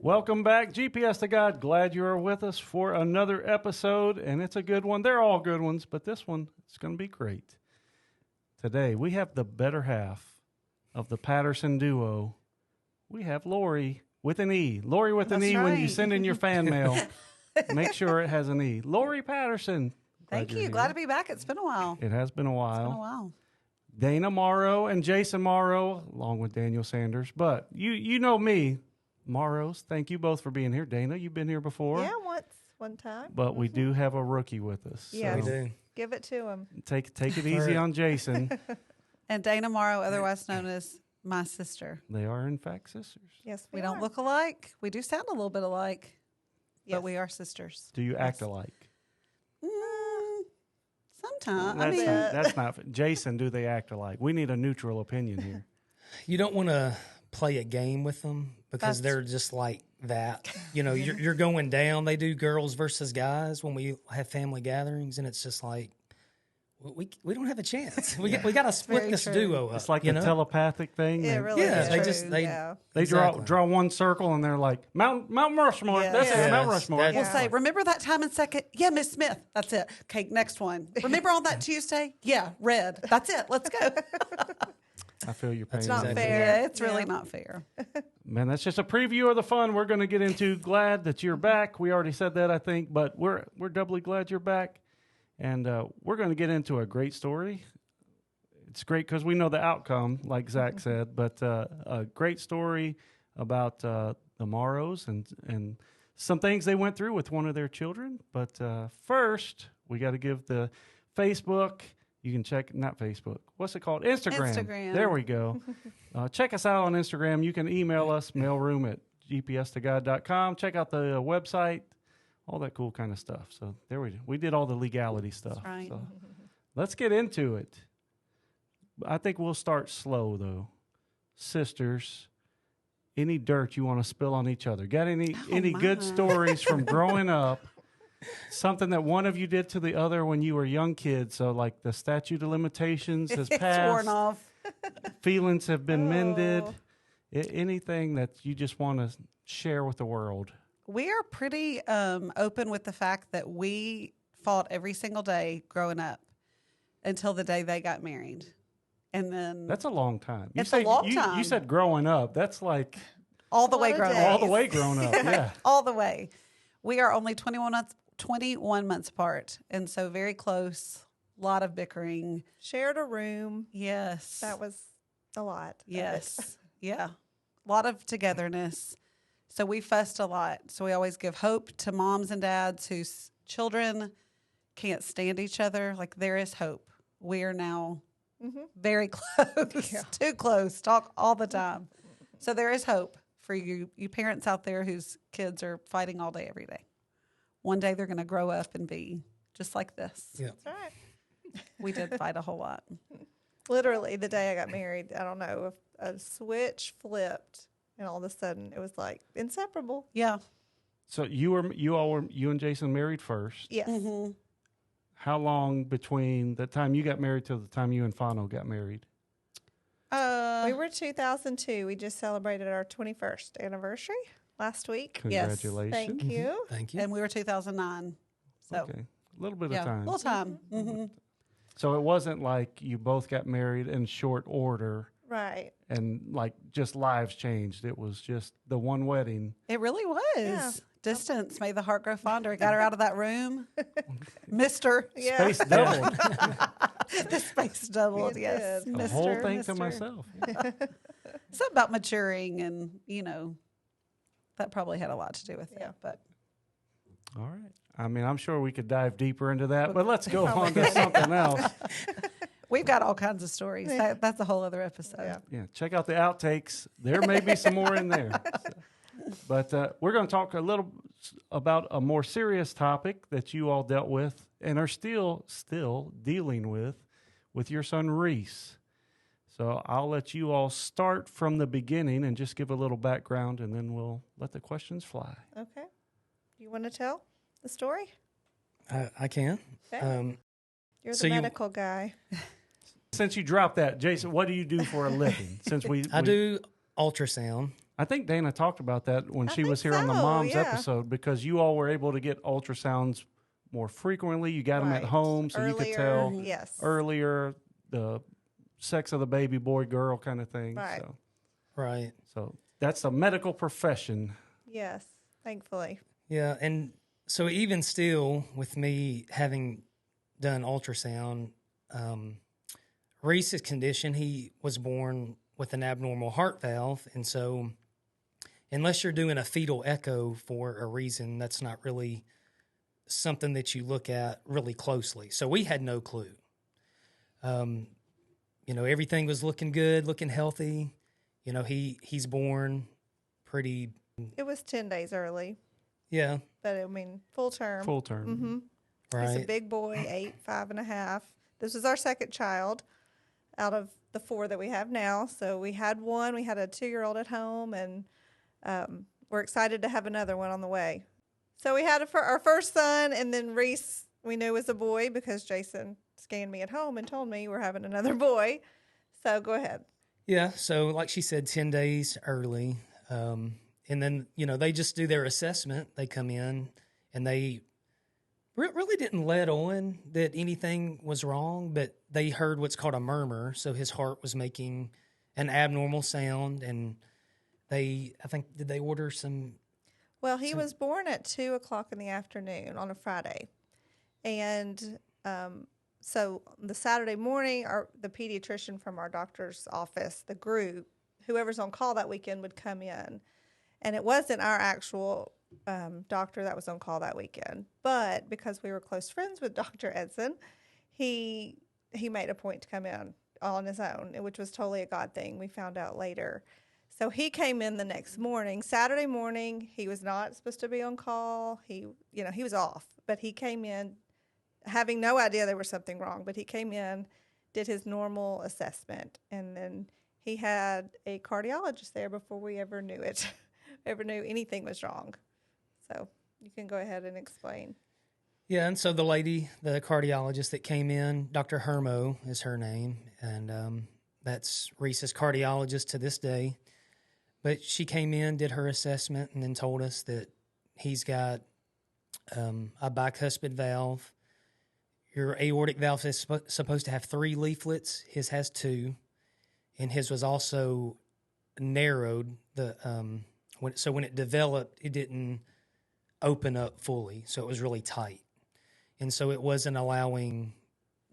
Welcome back, GPS to God. Glad you are with us for another episode, and it's a good one. They're all good ones, but this one is going to be great. Today, we have the better half of the Patterson duo. We have Lori with an E. Lori with an E. When you send in your fan mail, make sure it has an E. Lori Patterson. Thank you. Glad to be back. It's been a while. It has been a while. It's been a while. Dana Morrow and Jason Morrow, along with Daniel Sanders. But you know me, Morrows. Thank you both for being here. Dana, you've been here before. Yeah, one time. But we do have a rookie with us. Yeah, so we do. Give it to him. Take it easy on Jason. And Dana Morrow, otherwise known as my sister. They are, in fact, sisters. Yes, We don't look alike. We do sound a little bit alike, Yes. but we are sisters. Do you act alike? Sometimes. That's not. Jason, do they act alike? We need a neutral opinion here. You don't want to play a game with them because That's- they're just like that. You know, you're going down. They do girls versus guys when we have family gatherings, and it's just like we don't have a chance. We got to split Very this true. duo up. It's like you a know? telepathic thing. It really Yeah, is they true. just- they- They Exactly. draw one circle and they're like Mount Rushmore. Yes. That's it, Yes, Mount Rushmore. that- We'll Yeah. say, remember that time in second? Yeah, Miss Smith. That's it. Okay, next one. Remember on that Tuesday? Yeah, red. That's it. Let's go. I feel your pain. It's not Exactly. fair. Yeah, it's really Yeah. not fair. Man, that's just a preview of the fun we're going to get into. Glad that you're back. We already said that, I think, but we're doubly glad you're back. And we're going to get into a great story. It's great because we know the outcome, like Zach said, but a great story about the Morrows and some things they went through with one of their children. But first, we got to give the Facebook. You can check, not Facebook. What's it called? Instagram. There we go. Check us out on Instagram. You can email us, mailroom@gpstogod.com. Check out the website, all that cool kind of stuff. So there we did all the legality stuff. That's right. So let's get into it. I think we'll start slow, though. Sisters, any dirt you want to spill on each other? Got any good my. stories from growing up? Something that one of you did to the other when you were young kids. So, like the statute of limitations has It's worn passed, off. feelings have been mended. Oh. Anything that you just want to share with the world? We are pretty open with the fact that we fought every single day growing up until the day they got married. And then That's a long time. It's a long You time. said growing up. That's like all the way lot of grown days. up. all the way grown up. Yeah. All the way. We are only 21 months apart. And so very close, a lot of bickering. Shared a room. Yes. That was a lot. of it. Yes. Yeah. A lot of togetherness. So we fussed a lot. So we always give hope to moms and dads whose children can't stand each other. Like, there is hope. We are now very close, Yeah. too close, talk all the time. So there is hope for you parents out there whose kids are fighting all day, every day. One day they're going to grow up and be just like this. Yeah. That's right. We did fight a whole lot. Literally, the day I got married, I don't know, a switch flipped, and all of a sudden it was like inseparable. Yeah. So you and Jason married first. Yes. Mm-hmm. How long between the time you got married till the time you and Fano got married? We were 2002. We just celebrated our 21st anniversary last week. Yes. Congratulations. Thank you. Thank you. And we were 2009. So, Okay. A little bit yeah, of time. little time. Mm-hmm. So it wasn't like you both got married in short order Right. and like just lives changed. It was just the one wedding. It really was. Yeah. Distance made the heart grow fonder. Got her out of that room. Mister. Yeah. Space doubled. The space doubled, It yes. did. The Mr. whole thing to Mr. myself. Something about maturing and, that probably had a lot to do with Yeah. it. But All right. I mean, I'm sure we could dive deeper into that, but let's go on to something else. we've got all kinds of stories. That's a whole other episode. Yeah. Yeah, check out the outtakes. There may be some more in there. But we're going to talk a little about a more serious topic that you all dealt with and are still dealing with your son Reece. So I'll let you all start from the beginning and just give a little background, and then we'll let the questions fly. Okay. You want to tell the story? I can. Okay. You're the so you- medical guy. Since you dropped that, Jason, what do you do for a living? Since I do ultrasound. I think Dana talked about that when I she was think here on the so, mom's yeah. episode, because you all were able to get ultrasounds more frequently. You got them at Right. home, so you could Earlier, tell yes. earlier the sex of the baby, boy, girl kind of thing. Right. Right. So that's the medical profession. Yes, thankfully. Yeah, and so even still, with me having done ultrasound, Reese's condition, he was born with an abnormal heart valve, and so unless you're doing a fetal echo for a reason, that's not really something that you look at really closely. So we had no clue. Everything was looking good, looking healthy. He's born pretty. It was 10 days early, Yeah. but I mean, full term. Full term. Mm-hmm. Right. He's a big boy, 8, 5.5. This is our second child out of the 4 that we have now. So we had one. We had a 2-year-old at home, and we're excited to have another one on the way. So we had our first son, and then Reece we knew was a boy because Jason scanned me at home and told me we're having another boy. So go ahead. Yeah. So like she said, 10 days early. And then, they just do their assessment. They come in and they really didn't let on that anything was wrong, but they heard what's called a murmur. So his heart was making an abnormal sound, and did they order some? Well, he was born at 2:00 in the afternoon on a Friday. And so the Saturday morning, the pediatrician from our doctor's office, the group, whoever's on call that weekend would come in. And it wasn't our actual doctor that was on call that weekend. But because we were close friends with Dr. Edson, he made a point to come in on his own, which was totally a God thing. We found out later. So he came in the next morning, Saturday morning. He was not supposed to be on call. He was off, but he came in having no idea there was something wrong. But he came in, did his normal assessment, and then he had a cardiologist there before we ever knew it, ever knew anything was wrong. So you can go ahead and explain. Yeah, and so the lady, the cardiologist that came in, Dr. Hermo is her name, and that's Reese's cardiologist to this day. But she came in, did her assessment, and then told us that he's got a bicuspid valve. Your aortic valve is supposed to have 3 leaflets. His has 2, and his was also narrowed. So when it developed, it didn't open up fully, so it was really tight. And so it wasn't allowing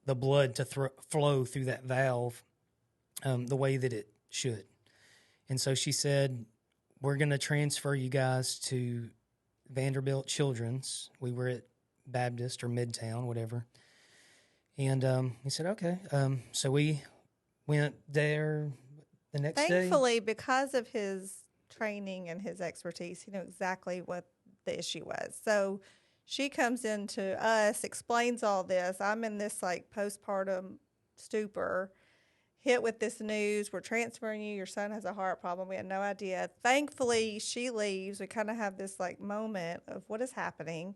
the blood to flow through that valve the way that it should. And so she said, we're going to transfer you guys to Vanderbilt Children's. We were at Baptist or Midtown, whatever. And we said, okay. So we went there the next day. Thankfully, because of his training and his expertise, he knew exactly what the issue was. So she comes in to us, explains all this. I'm in this postpartum stupor, hit with this news. We're transferring you. Your son has a heart problem. We had no idea. Thankfully, she leaves. We kind of have this moment of what is happening.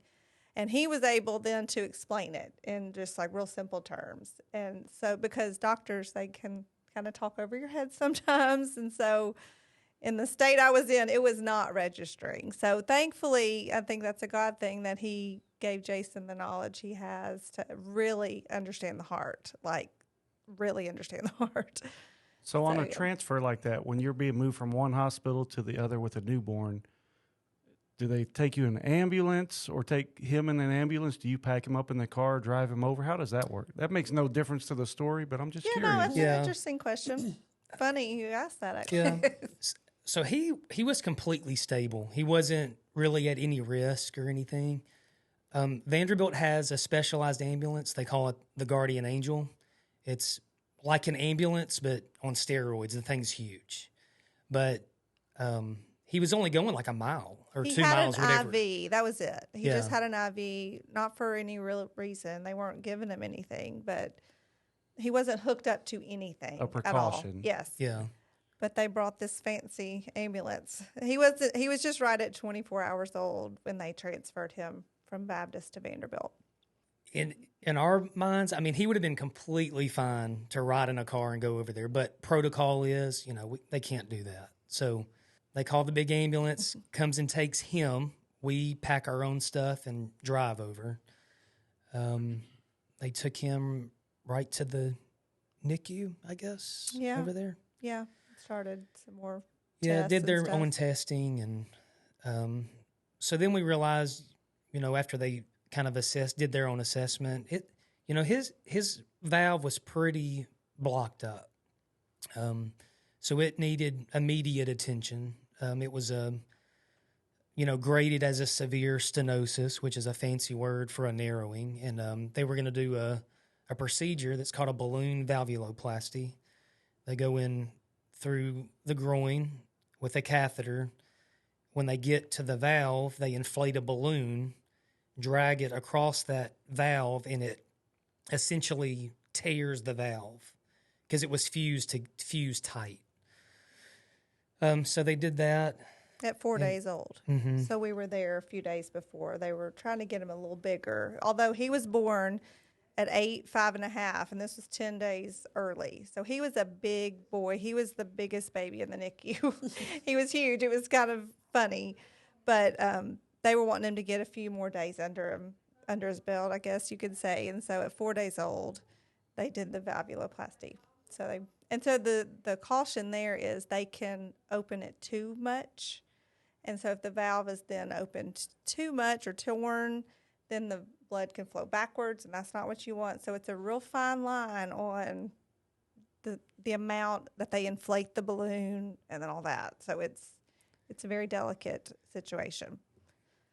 And he was able then to explain it in just real simple terms. And so because doctors, they can kind of talk over your head sometimes. And so in the state I was in, it was not registering. So thankfully, I think that's a God thing that he gave Jason the knowledge he has to really understand the heart, really understand the heart. So on a transfer like that, when you're being moved from one hospital to the other with a newborn, do they take you in an ambulance or take him in an ambulance? Do you pack him up in the car, drive him over? How does that work? That makes no difference to the story, but I'm just curious. No, that's an interesting question. Funny you asked that, actually. Yeah. So he was completely stable. He wasn't really at any risk or anything. Vanderbilt has a specialized ambulance. They call it the Guardian Angel. It's like an ambulance, but on steroids. The thing's huge. But he was only going a mile or 2 miles, whatever. He had an IV. That was it. He just had an IV, not for any real reason. They weren't giving him anything, but he wasn't hooked up to anything A precaution. at all. Yes. Yeah. But they brought this fancy ambulance. He was just right at 24 hours old when they transferred him from Baptist to Vanderbilt. In our minds, I mean, he would have been completely fine to ride in a car and go over there. But protocol is, they can't do that. So They call the big ambulance, comes and takes him. We pack our own stuff and drive over. They took him right to the NICU, I guess, Yeah. over there. Yeah, started some more. Yeah, tests did and their stuff. own testing. And so then we realized, after they kind of did their own assessment, his valve was pretty blocked up. So it needed immediate attention. It was graded as a severe stenosis, which is a fancy word for a narrowing. And they were going to do a procedure that's called a balloon valvuloplasty. They go in through the groin with a catheter. When they get to the valve, they inflate a balloon, drag it across that valve, and it essentially tears the valve because it was fused tight. So they did that. At 4 days old. Mm-hmm. So we were there a few days before. They were trying to get him a little bigger, although he was born at 5.5, and this was 10 days early. So he was a big boy. He was the biggest baby in the NICU. He was huge. It was kind of funny. But they were wanting him to get a few more days under his belt, I guess you could say. And so at 4 days old, they did the valvuloplasty. So the caution there is they can open it too much. And so if the valve is then opened too much or torn, then the blood can flow backwards, and that's not what you want. So it's a real fine line on the amount that they inflate the balloon and then all that. So it's a very delicate situation.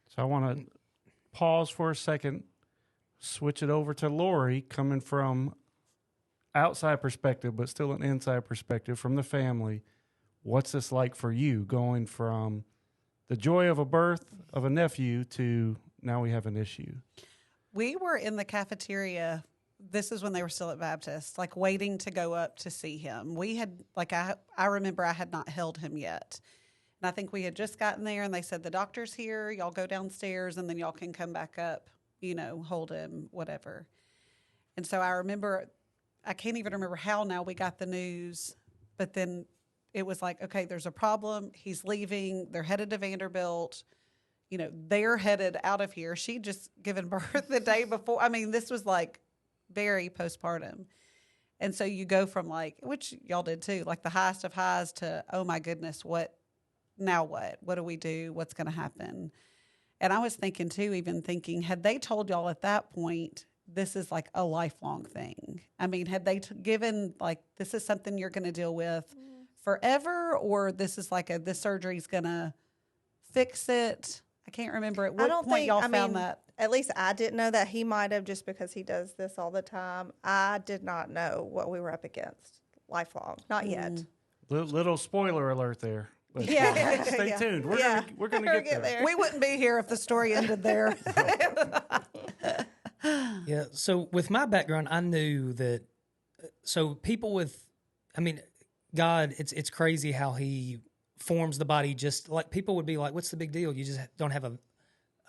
So I want to pause for a second, switch it over to Lori, coming from outside perspective, but still an inside perspective from the family. What's this like for you, going from the joy of a birth of a nephew to now we have an issue? We were in the cafeteria. This is when they were still at Baptist, like waiting to go up to see him. We had, I remember I had not held him yet. And I think we had just gotten there and they said, the doctor's here, y'all go downstairs and then y'all can come back up, hold him, whatever. And so I remember, I can't even remember how now we got the news, but then it was like, okay, there's a problem. He's leaving. They're headed to Vanderbilt. They're headed out of here. She'd just given birth the day before. I mean, this was like very postpartum. And so you go from which y'all did too, like the highest of highs to, oh my goodness, what now what? What do we do? What's going to happen? And I was thinking too, had they told y'all at that point, this is like a lifelong thing? I mean, had they given this is something you're going to deal with forever, or this is this surgery's going to fix it? I can't remember at what point y'all found that. At least I didn't know that. He might have, just because he does this all the time. I did not know what we were up against. Lifelong. Not yet. Little spoiler alert there. But Yeah. stay tuned. We're gonna get there. We wouldn't be here if the story ended there. Yeah. So with my background, I knew that. So people God, it's crazy how he forms the body. Just like people would be like, what's the big deal? You just don't have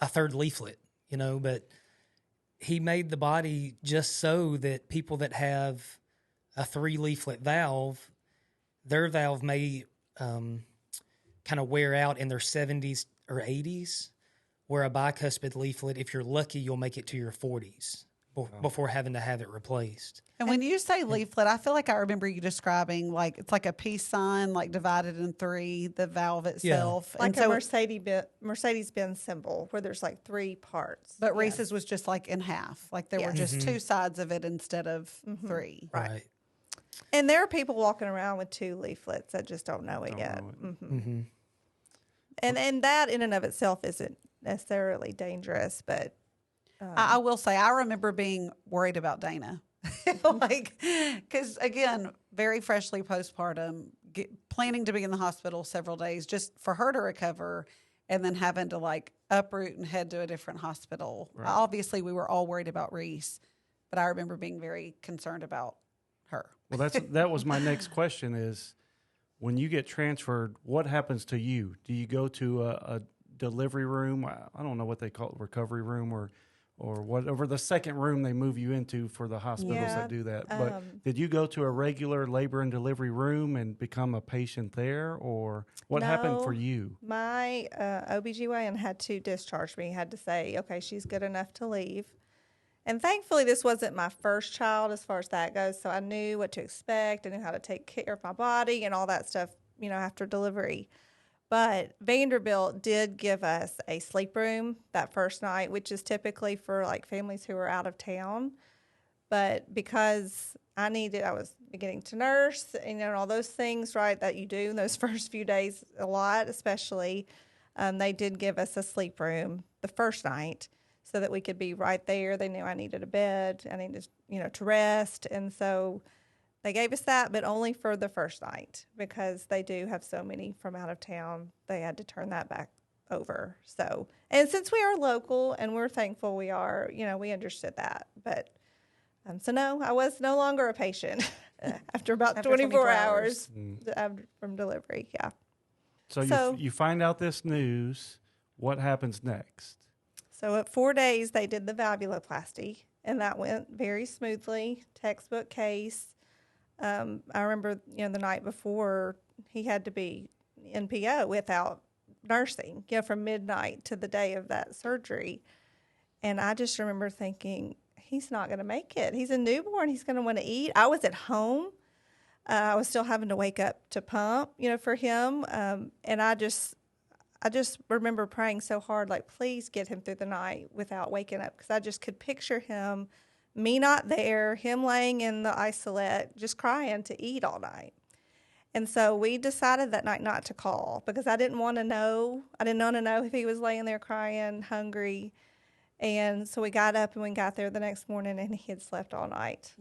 a third leaflet, but he made the body just so that people that have a 3 leaflet valve, their valve may kind of wear out in their 70s or 80s, where a bicuspid leaflet, if you're lucky, you'll make it to your 40s before having to have it replaced. And when you say leaflet, I feel like I remember you describing it's like a peace sign, divided in 3, the valve itself. Like and a Mercedes-Benz symbol where there's 3 parts. But Reese's was just in half. There were just 2 sides of it instead of 3. Right. And there are people walking around with 2 leaflets that just don't know it yet. Mm-hmm. And that in and of itself isn't necessarily dangerous, but I will say I remember being worried about Dana. Because again, very freshly postpartum, planning to be in the hospital several days just for her to recover, and then having to uproot and head to a different hospital. Right. Obviously, we were all worried about Reece, but I remember being very concerned about her. Well, that was my next question is, when you get transferred, what happens to you? Do you go to a delivery room? I don't know what they call it, recovery room, or whatever the second room they move you into for the hospitals Yeah, that do that. But did you go to a regular labor and delivery room and become a patient there, or what happened for No. you? My OBGYN had to discharge me, had to say, okay, she's good enough to leave. And thankfully, this wasn't my first child as far as that goes, so I knew what to expect. I knew how to take care of my body and all that stuff, after delivery. But Vanderbilt did give us a sleep room that first night, which is typically for like families who are out of town. But because I was beginning to nurse and all those things, right, that you do in those first few days a lot, especially, they did give us a sleep room the first night so that we could be right there. They knew I needed a bed, I needed, to rest. And so they gave us that, but only for the first night because they do have so many from out of town. They had to turn that back over. So, and since we are local and we're thankful we are, we understood that. But so no, I was no longer a patient after about 24 hours from delivery. Yeah. So you find out this news. What happens next? So at 4 days, they did the valvuloplasty, and that went very smoothly. Textbook case. I remember, the night before, he had to be NPO without nursing, from midnight to the day of that surgery. And I just remember thinking, he's not going to make it. He's a newborn. He's going to want to eat. I was at home. I was still having to wake up to pump, for him. And I just remember praying so hard, like, please get him through the night without waking up, because I just could picture him, me not there, him laying in the isolette, just crying to eat all night. And so we decided that night not to call because I didn't want to know. I didn't want to know if he was laying there crying, hungry. And so we got up and we got there the next morning and he had slept all night.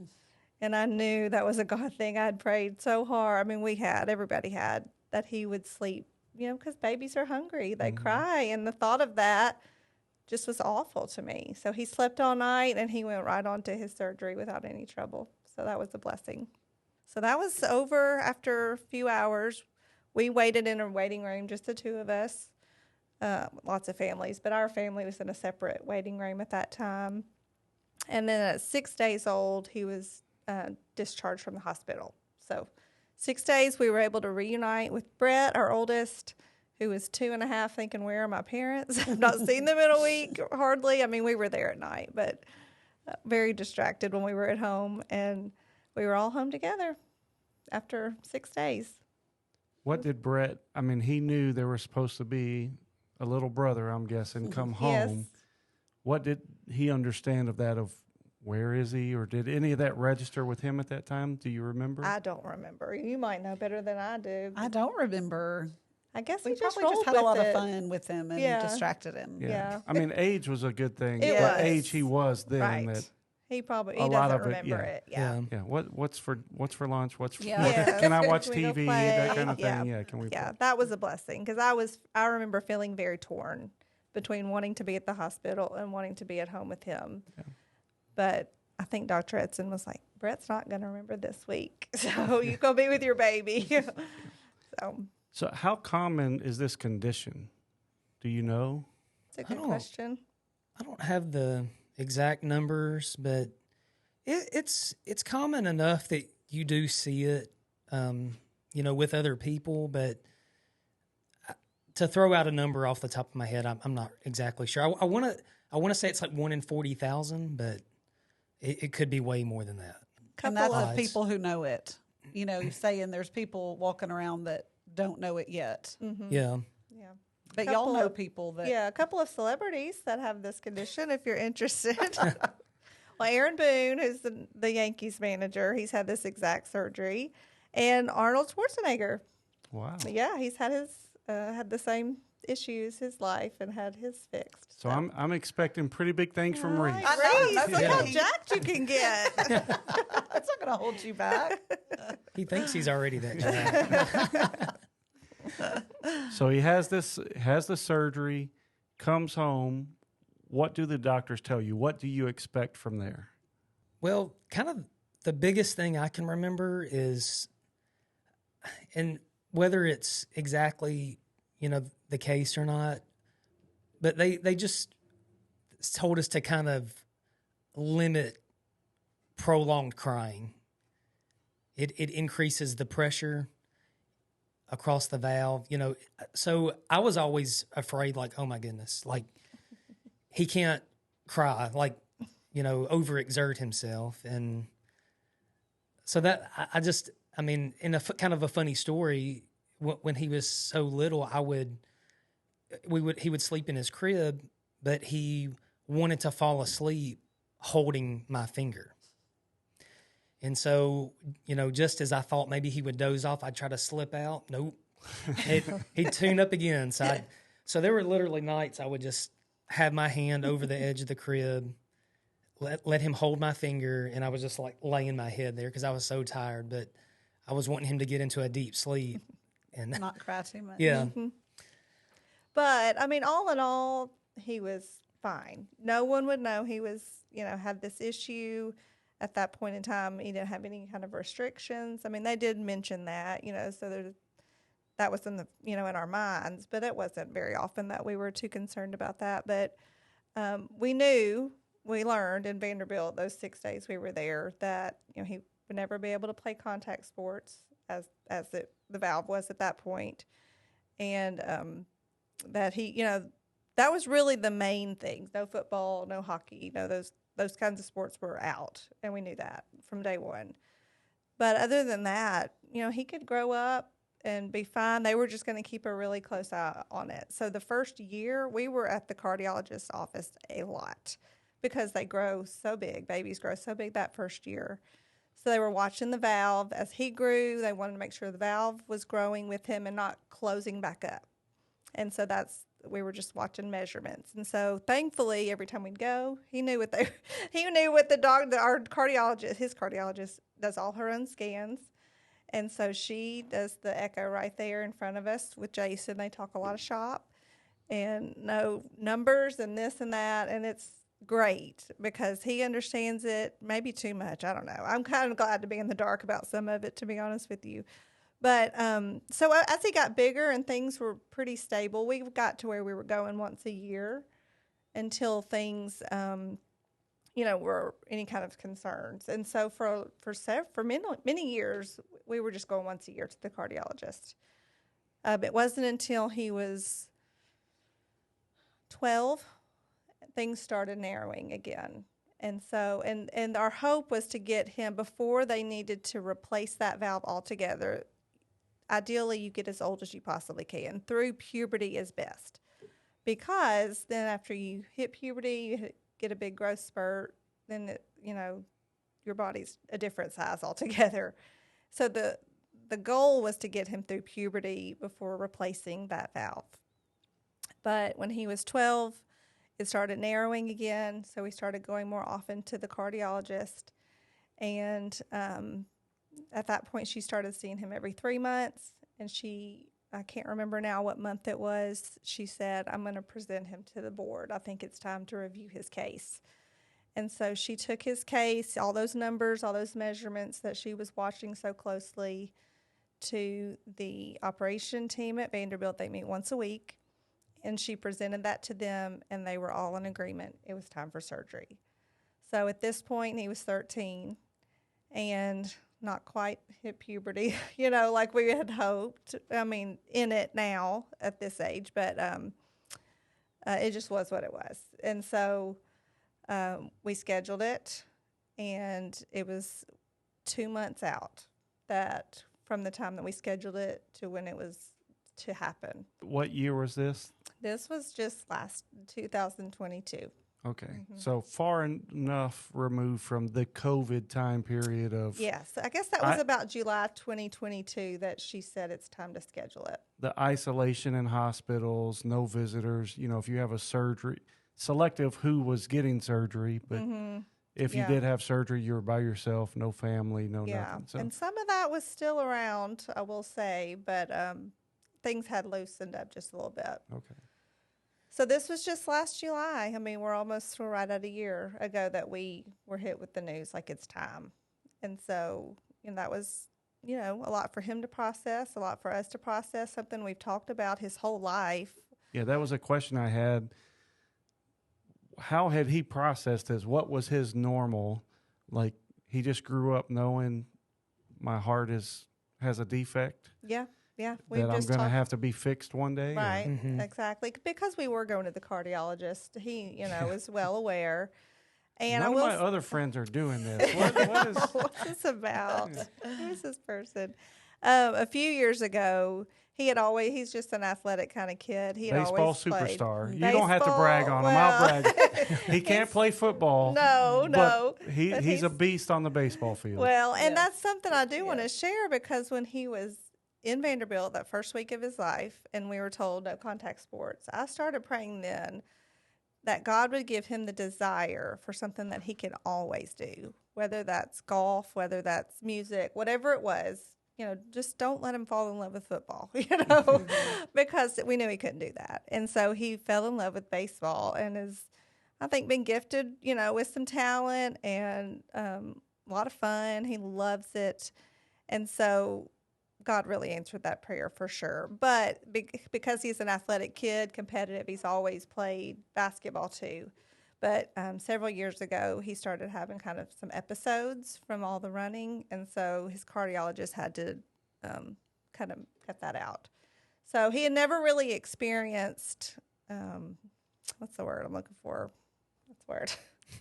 And I knew that was a God thing. I had prayed so hard. I mean, everybody had, that he would sleep, because babies are hungry. They cry. And the thought of that just was awful to me. So he slept all night and he went right on to his surgery without any trouble. So that was a blessing. So that was over after a few hours. We waited in a waiting room, just the two of us. Lots of families, but our family was in a separate waiting room at that time. And then at 6 days old, he was discharged from the hospital. So 6 days, we were able to reunite with Brett, our oldest, who was 2.5, thinking, where are my parents? I've not seen them in a week, hardly. I mean, we were there at night, but very distracted when we were at home. And we were all home together after 6 days. What did Brett, he knew there was supposed to be a little brother, I'm guessing, come home. Yes. What did he understand of that, of where is he, or did any of that register with him at that time? Do you remember? I don't remember. You might know better than I do. I don't remember. I guess We we just probably rolled just had a lot with of it. fun with him and Yeah. distracted him. Yeah. Age was a good thing. It What was. age he was then. Right. That He lot doesn't of it, remember yeah. it. Yeah. Yeah. What's for lunch? What's for, Yeah. Yes. can I watch Can we go TV? play? That kind of thing. Yeah. Yeah. Can we? Yeah, play? that was a blessing because I remember feeling very torn between wanting to be at the hospital and wanting to be at home with him. Yeah. But I think Dr. Edson was like, Brett's not going to remember this week, so you go be with your baby. So how common is this condition? Do you know? It's a good question. I don't have the exact numbers, but it's common enough that you do see it, with other people. But to throw out a number off the top of my head, I'm not exactly sure. I want to say it's like 1 in 40,000, but it could be way more than that. And that's Couple the people who know it. You're saying there's people walking around that don't know it yet. Yeah. Yeah. But Couple y'all know of- people that. Yeah, a couple of celebrities that have this condition, if you're interested. Well, Aaron Boone, who's the Yankees manager, he's had this exact surgery. And Arnold Schwarzenegger. Wow. Yeah, he's had the same issues his life and had his fixed. So I'm expecting pretty big things from Reece. I know, Reece, that's look how okay. jacked you can get. That's not going to hold you back. He thinks he's already that jacked. So he has the surgery, comes home. What do the doctors tell you? What do you expect from there? Well, kind of the biggest thing I can remember is, and whether it's exactly, the case or not, but they just told us to kind of limit prolonged crying. It increases the pressure across the valve, you know. So I was always afraid, like, oh my goodness, like he can't cry, like, you know, overexert himself. And so that I mean, in a kind of a funny story, when he was so little, he would sleep in his crib, but he wanted to fall asleep holding my finger. And so, you know, just as I thought maybe he would doze off, I'd try to slip out. Nope. He'd tune up again. So there were literally nights I would just have my hand over the edge of the crib, let him hold my finger, and I was just like laying my head there because I was so tired, but I was wanting him to get into a deep sleep. And Not cry too much. yeah. Mm-hmm. But, I mean, all in all, he was fine. No one would know he was, you know, had this issue at that point in time. He didn't have any kind of restrictions. I mean, they did mention that, you know, so that was in the, you know, in our minds, but it wasn't very often that we were too concerned about that. But we learned in Vanderbilt those 6 days we were there that, you know, he would never be able to play contact sports as the valve was at that point. And that he, you know, that was really the main things. No football, no hockey, you know, those kinds of sports were out, and we knew that from day one. But other than that, you know, he could grow up and be fine. They were just going to keep a really close eye on it. So the first year, we were at the cardiologist's office a lot because they grow so big. Babies grow so big that first year. So they were watching the valve. As he grew, they wanted to make sure the valve was growing with him and not closing back up. And so we were just watching measurements. And so thankfully, every time we'd go, he knew what our cardiologist, his cardiologist does all her own scans. And so she does the echo right there in front of us with Jason. They talk a lot of shop and know numbers and this and that. And it's great because he understands it maybe too much. I don't know. I'm kind of glad to be in the dark about some of it, to be honest with you. But so as he got bigger and things were pretty stable, we got to where we were going once a year until things, you know, were any kind of concerns. And so for many years, we were just going once a year to the cardiologist. It wasn't until he was 12, things started narrowing again. And so, and our hope was to get him before they needed to replace that valve altogether. Ideally, you get as old as you possibly can. Through puberty is best. Because then after you hit puberty, you get a big growth spurt, then, you know, your body's a different size altogether. So the goal was to get him through puberty before replacing that valve. But when he was 12, it started narrowing again, so we started going more often to the cardiologist. And at that point, she started seeing him every 3 months, and I can't remember now what month it was, she said, I'm going to present him to the board. I think it's time to review his case. And so she took his case, all those numbers, all those measurements that she was watching so closely, to the operation team at Vanderbilt. They meet once a week. And she presented that to them, and they were all in agreement. It was time for surgery. So at this point, he was 13 and not quite hit puberty, you know, like we had hoped. I mean, in it now at this age, but it just was what it was. And so we scheduled it, and it was 2 months out that from the time that we scheduled it to when it was to happen. What year was this? This was just last 2022. Okay. So far enough removed from the COVID time period of... Yes. I guess that was about July 2022 that she said it's time to schedule it. The isolation in hospitals, no visitors. You know, if you have a surgery, selective who was getting surgery, but if you did have surgery, you were by yourself, no family, no nothing. So. And some of that was still around, I will say, but things had loosened up just a little bit. Okay. So this was just last July. I mean, we're right at a year ago that we were hit with the news, like it's time. And so, you know, that was, you know, a lot for him to process, a lot for us to process, something we've talked about his whole life. Yeah, that was a question I had. how had he processed this? What was his normal? Like, he just grew up knowing my heart has a defect Yeah. that I'm going to have to be fixed one day. Right, exactly. Because we were going to the cardiologist, he, is well aware. And None of my other friends are doing this. What is what's this about? Who is this person? A few years ago, he's just an athletic kind of kid. He had baseball always played superstar? You don't have to brag on him. I'll brag. He can't play football. No. But he's a beast on the baseball field. Well, and that's something I do want to share, because when he was in Vanderbilt that first week of his life and we were told no contact sports, I started praying then that God would give him the desire for something that he can always do, whether that's golf, whether that's music, whatever it was. Just don't let him fall in love with football, because we knew he couldn't do that. And so he fell in love with baseball and has, I think, been gifted, with some talent and a lot of fun. He loves it. And so God really answered that prayer for sure. But because he's an athletic kid, competitive, he's always played basketball too. But several years ago, he started having kind of some episodes from all the running. And so his cardiologist had to kind of cut that out. So he had never really experienced, what's the word I'm looking for? What's the word?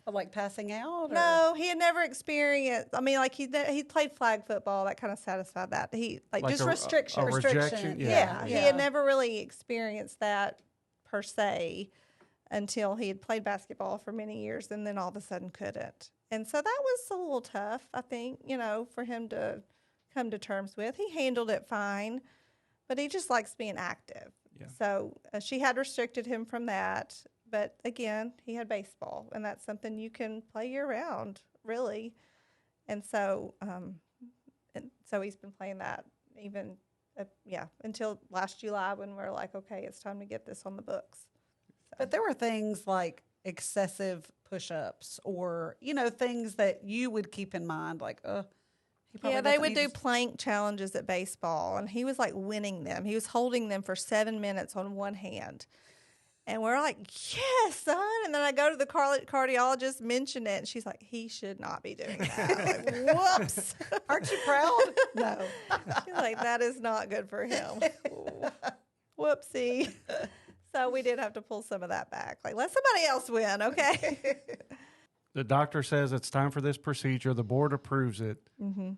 Like passing out? Or? No, he had never experienced. I mean, like he played flag football. That kind of satisfied that. He like just restriction. Rejection. Yeah. He had never really experienced that per se until he had played basketball for many years, and then all of a sudden couldn't. And so that was a little tough, I think, for him to come to terms with. He handled it fine, but he just likes being active. Yeah. So she had restricted him from that. But again, he had baseball, and that's something you can play year-round, really. And so, he's been playing that even, until last July when we're like, okay, it's time to get this on the books. So. But there were things like excessive push-ups or, things that you would keep in mind, like, they would do plank challenges at baseball, and he was like winning them. He was holding them for 7 minutes on one hand. And we're like, yes, son. And then I go to the cardiologist, mention it, and she's like, he should not be doing that. Like, whoops. Aren't you proud? No. She's like, that is not good for him. Whoopsie. So we did have to pull some of that back. Like, let somebody else win, okay? The doctor says it's time for this procedure. The board approves it. Mm-hmm.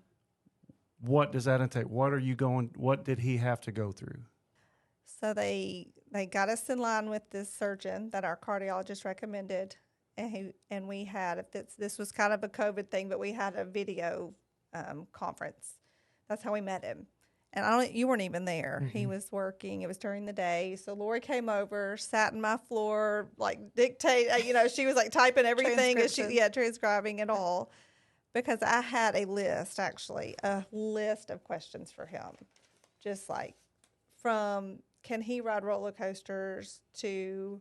What does that entail? What did he have to go through? So they got us in line with this surgeon that our cardiologist recommended, and we had, this was kind of a COVID thing, but we had a video conference. That's how we met him. And you weren't even there. Mm-hmm. He was working. It was during the day. So Lori came over, sat in my floor, like dictate. She was like typing everything, and transcribing it all, because I had a list of questions for him, just like from. Can he ride roller coasters to,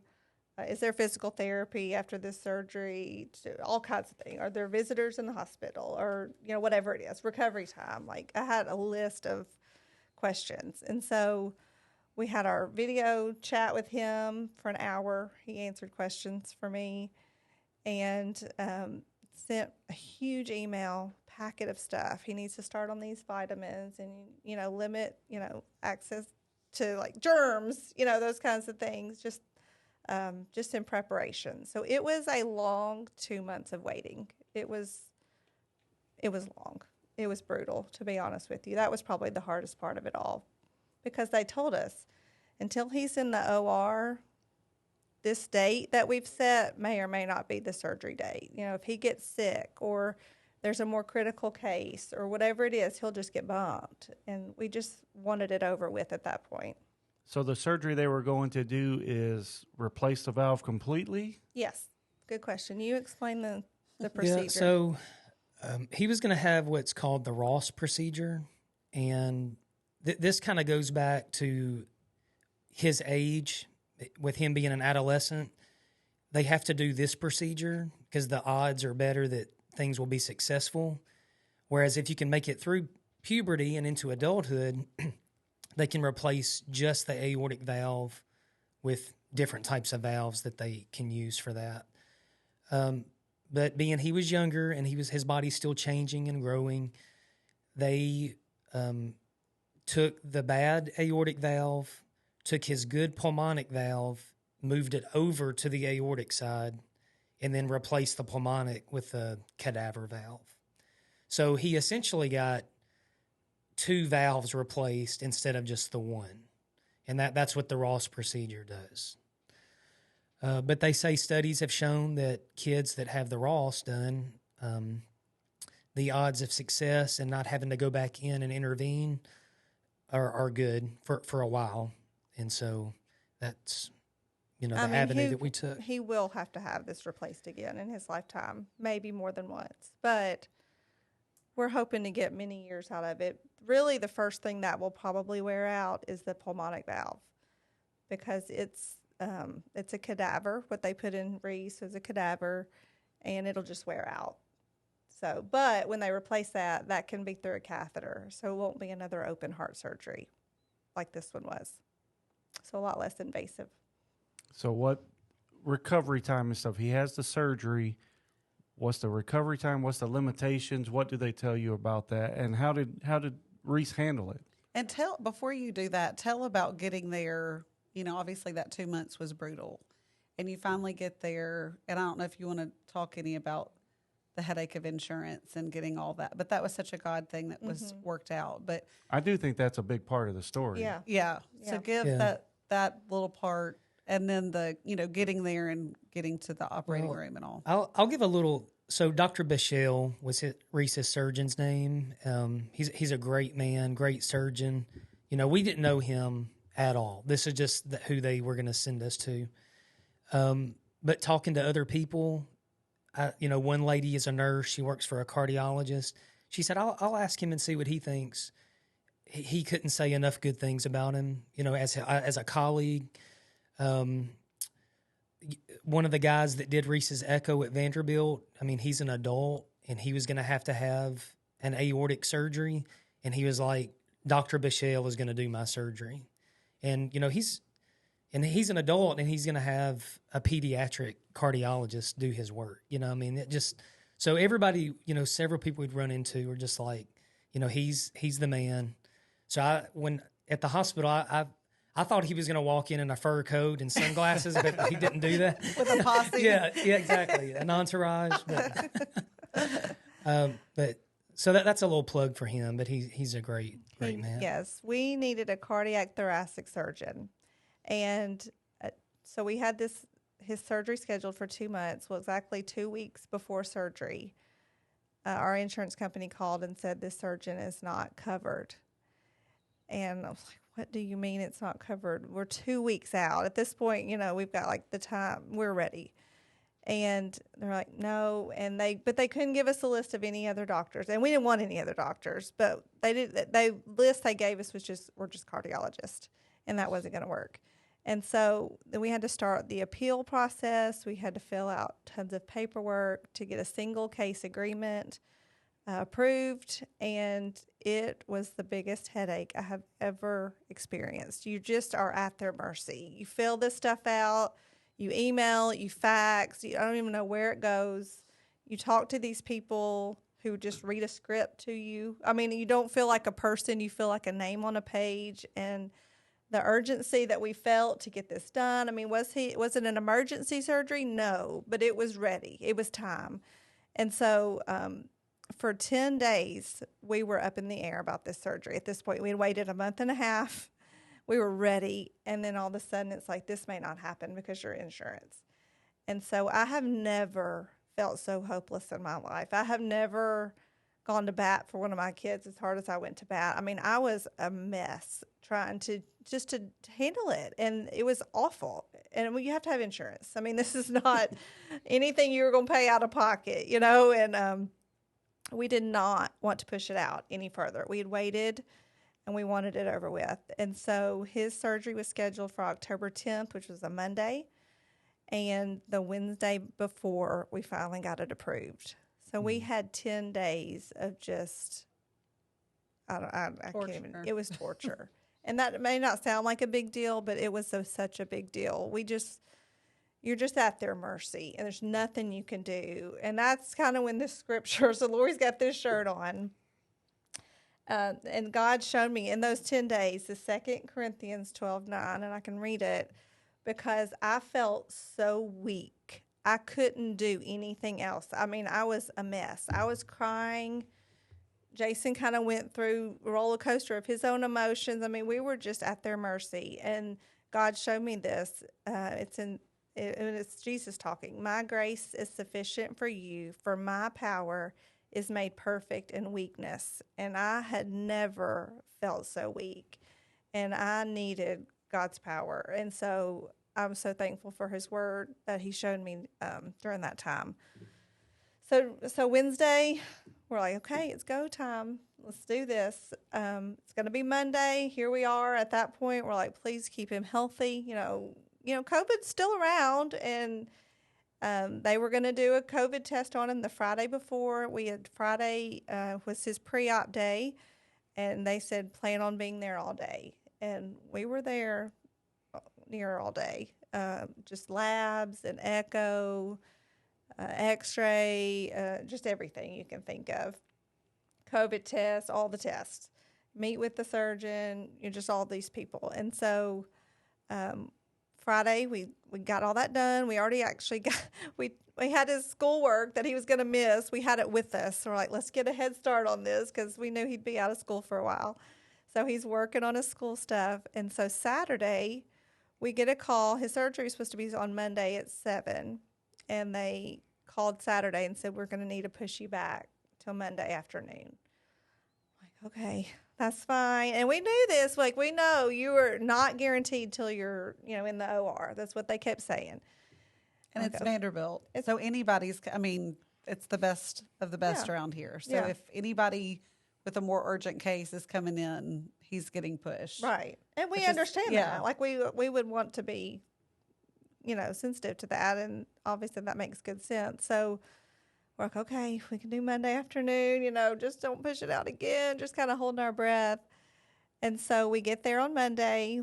is there physical therapy after this surgery, to all kinds of things? Are there visitors in the hospital, or, whatever it is, recovery time? Like, I had a list of questions. And so we had our video chat with him for an hour. He answered questions for me and sent a huge email packet of stuff. He needs to start on these vitamins and, limit, access to like germs, those kinds of things, just in preparation. So it was a long 2 months of waiting. It was long. It was brutal, to be honest with you. That was probably the hardest part of it all, because they told us until he's in the OR, this date that we've set may or may not be the surgery date. If he gets sick or there's a more critical case or whatever it is, he'll just get bumped. And we just wanted it over with at that point. So the surgery they were going to do is replace the valve completely? Yes. Good question. You explain the procedure. Yeah, so he was going to have what's called the Ross procedure. And this kind of goes back to his age. With him being an adolescent, they have to do this procedure because the odds are better that things will be successful. Whereas if you can make it through puberty and into adulthood, they can replace just the aortic valve with different types of valves that they can use for that. But being he was younger and his body's still changing and growing, they took the bad aortic valve, took his good pulmonic valve, moved it over to the aortic side, and then replaced the pulmonic with the cadaver valve. So he essentially got 2 valves replaced instead of just the one. And that's what the Ross procedure does. But they say studies have shown that kids that have the Ross done, the odds of success and not having to go back in and intervene are good for a while. And so that's, the avenue that we took. He will have to have this replaced again in his lifetime, maybe more than once. But we're hoping to get many years out of it. Really, the first thing that will probably wear out is the pulmonic valve, because it's a cadaver. What they put in Reece is a cadaver, and it'll just wear out. So, but when they replace that can be through a catheter, so it won't be another open heart surgery like this one was. So a lot less invasive. So what recovery time and stuff? He has the surgery. What's the recovery time? What's the limitations? What do they tell you about that? And how did Reece handle it? And before you do that, tell about getting there. Obviously that 2 months was brutal, and you finally get there. And I don't know if you want to talk any about the headache of insurance and getting all that, but that was such a God thing that was worked out. But I do think that's a big part of the story. Yeah. So give that little part, and then the getting there and getting to the operating room and all. I'll give a little. So Dr. Bichelle was Reece's surgeon's name. He's a great man, great surgeon. We didn't know him at all. This is just who they were going to send us to. But talking to other people, one lady is a nurse. She works for a cardiologist. She said, I'll ask him and see what he thinks. He couldn't say enough good things about him, as a colleague. One of the guys that did Reece's echo at Vanderbilt, he's an adult, and he was going to have an aortic surgery. And he was like, Dr. Bichelle is going to do my surgery. And, he's an adult, and he's going to have a pediatric cardiologist do his work. So everybody, several people we'd run into were just like, he's the man. So when at the hospital, I thought he was going to walk in a fur coat and sunglasses, but he didn't do that. With a posse. Yeah, exactly. An entourage. But so that's a little plug for him, but he's a great man. Yes, we needed a cardiac thoracic surgeon. And so we had his surgery scheduled for 2 months. Well, exactly 2 weeks before surgery, our insurance company called and said this surgeon is not covered. And I was like, what do you mean it's not covered? We're 2 weeks out. At this point, we've got the time. We're ready. And they're like, no. And they couldn't give us a list of any other doctors. And we didn't want any other doctors. But the list they gave us we're just cardiologists. And that wasn't going to work. And so then we had to start the appeal process. We had to fill out tons of paperwork to get a single case agreement approved, and it was the biggest headache I have ever experienced. You just are at their mercy. You fill this stuff out, you email, you fax, I don't even know where it goes. You talk to these people who just read a script to you. You don't feel like a person, you feel like a name on a page. And the urgency that we felt to get this done. Was it an emergency surgery? No, but it was ready. It was time. And so for 10 days, we were up in the air about this surgery. At this point, we had waited a month and a half. We were ready. And then all of a sudden, it's like, this may not happen because you're insurance. And so I have never felt so hopeless in my life. I have never gone to bat for one of my kids as hard as I went to bat. I was a mess trying to handle it, and it was awful. And you have to have insurance. This is not anything you were going to pay out of pocket, and we did not want to push it out any further. We had waited, and we wanted it over with. And so his surgery was scheduled for October 10th, which was a Monday, and the Wednesday before we finally got it approved. So we had 10 days of just, I can't even, it was torture. And that may not sound like a big deal, but it was such a big deal. We just, you're just at their mercy, and there's nothing you can do. And that's kind of when the scripture, so Lori's got this shirt on. And God showed me in those 10 days, the 2 Corinthians 12:9, and I can read it because I felt so weak. I couldn't do anything else. I mean, I was a mess. I was crying. Jason kind of went through a roller coaster of his own emotions. I mean, we were just at their mercy. And God showed me this. It's Jesus talking. My grace is sufficient for you, for my power is made perfect in weakness. And I had never felt so weak. And I needed God's power. And so I'm so thankful for his word that he showed me during that time. So Wednesday, we're like, okay, it's go time. Let's do this. It's going to be Monday. Here we are. At that point, we're like, please keep him healthy. You know, COVID's still around, and they were going to do a COVID test on him the Friday before. Friday was his pre-op day, and they said plan on being there all day. And we were there near all day, just labs and echo, x-ray, just everything you can think of. COVID tests, all the tests. Meet with the surgeon, just all these people. And so Friday, we got all that done. We already actually got, we had his schoolwork that he was going to miss. We had it with us. So we're like, let's get a head start on this because we knew he'd be out of school for a while. So he's working on his school stuff. And so Saturday, we get a call. His surgery is supposed to be on Monday at 7. And they called Saturday and said, we're going to need to push you back till Monday afternoon. Like, okay, that's fine. And we knew this. Like, we know you are not guaranteed till you're, in the OR. That's what they kept saying. And it's Vanderbilt. So anybody's, it's the best of the best around here. So if anybody with a more urgent case is coming in, he's getting pushed. Right. And we understand that. Like, we would want to be, sensitive to that. And obviously that makes good sense. So we're like, okay, we can do Monday afternoon, just don't push it out again. Just kind of holding our breath. And so we get there on Monday.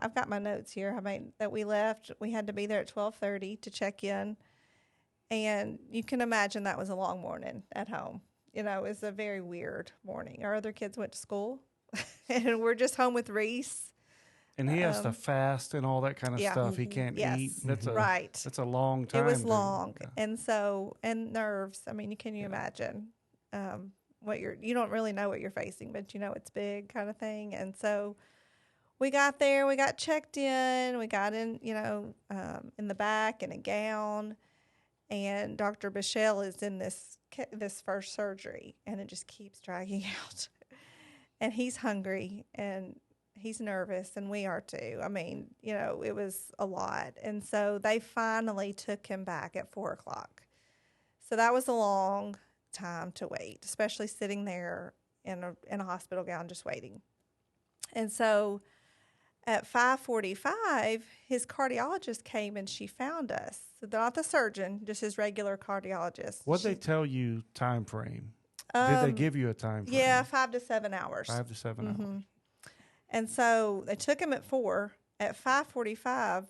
I've got my notes here. That we left. We had to be there at 12:30 to check in. And you can imagine that was a long morning at home. It was a very weird morning. Our other kids went to school. And we're just home with Reece. And he has to fast and all that kind of stuff. He can't eat. That's a long time. It was long. Yeah. And so, and nerves. Can you imagine you don't really know what you're facing, but it's big kind of thing. And so we got there, we got checked in, we got in, in the back in a gown. And Dr. Bichelle is in this first surgery, and it just keeps dragging out. And he's hungry, and he's nervous, and we are too. It was a lot. And so they finally took him back at 4:00. So that was a long time to wait, especially sitting there in a hospital gown just waiting. And so at 5:45, his cardiologist came and she found us. So not the surgeon, just his regular cardiologist. What did they tell you time frame? Did they give you a time frame? Yeah, 5 to 7 hours. 5 to 7 hours. And so they took him at 4. At 5:45,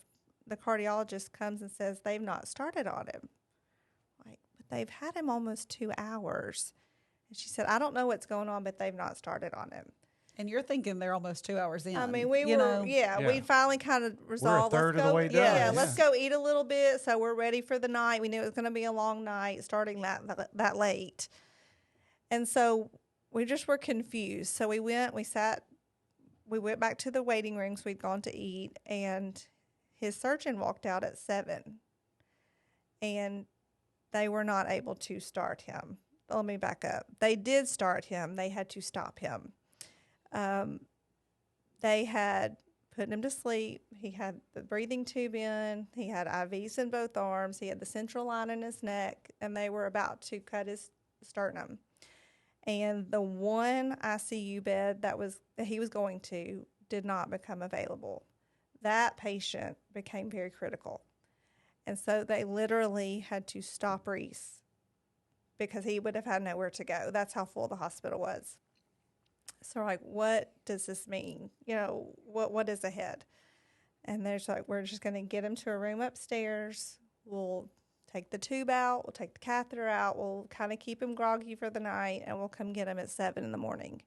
the cardiologist comes and says they've not started on him. Like, but they've had him almost 2 hours. And she said, I don't know what's going on, but they've not started on him. And you're thinking they're almost 2 hours in. We finally kind of resolved. We're a third of the way done. Let's go eat a little bit so we're ready for the night. We knew it was going to be a long night starting that late. And so we just were confused. So we went back to the waiting rooms we'd gone to eat, and his surgeon walked out at 7. And they were not able to start him. Let me back up. They did start him. They had to stop him. They had put him to sleep. He had the breathing tube in. He had IVs in both arms. He had the central line in his neck, and they were about to cut his sternum. And the one ICU bed that he was going to did not become available. That patient became very critical. And so they literally had to stop Reece because he would have had nowhere to go. That's how full the hospital was. So we're like, what does this mean? What is ahead? And there's like, we're just going to get him to a room upstairs. We'll take the tube out. We'll take the catheter out. We'll kind of keep him groggy for the night, and we'll come get him at 7 in the morning.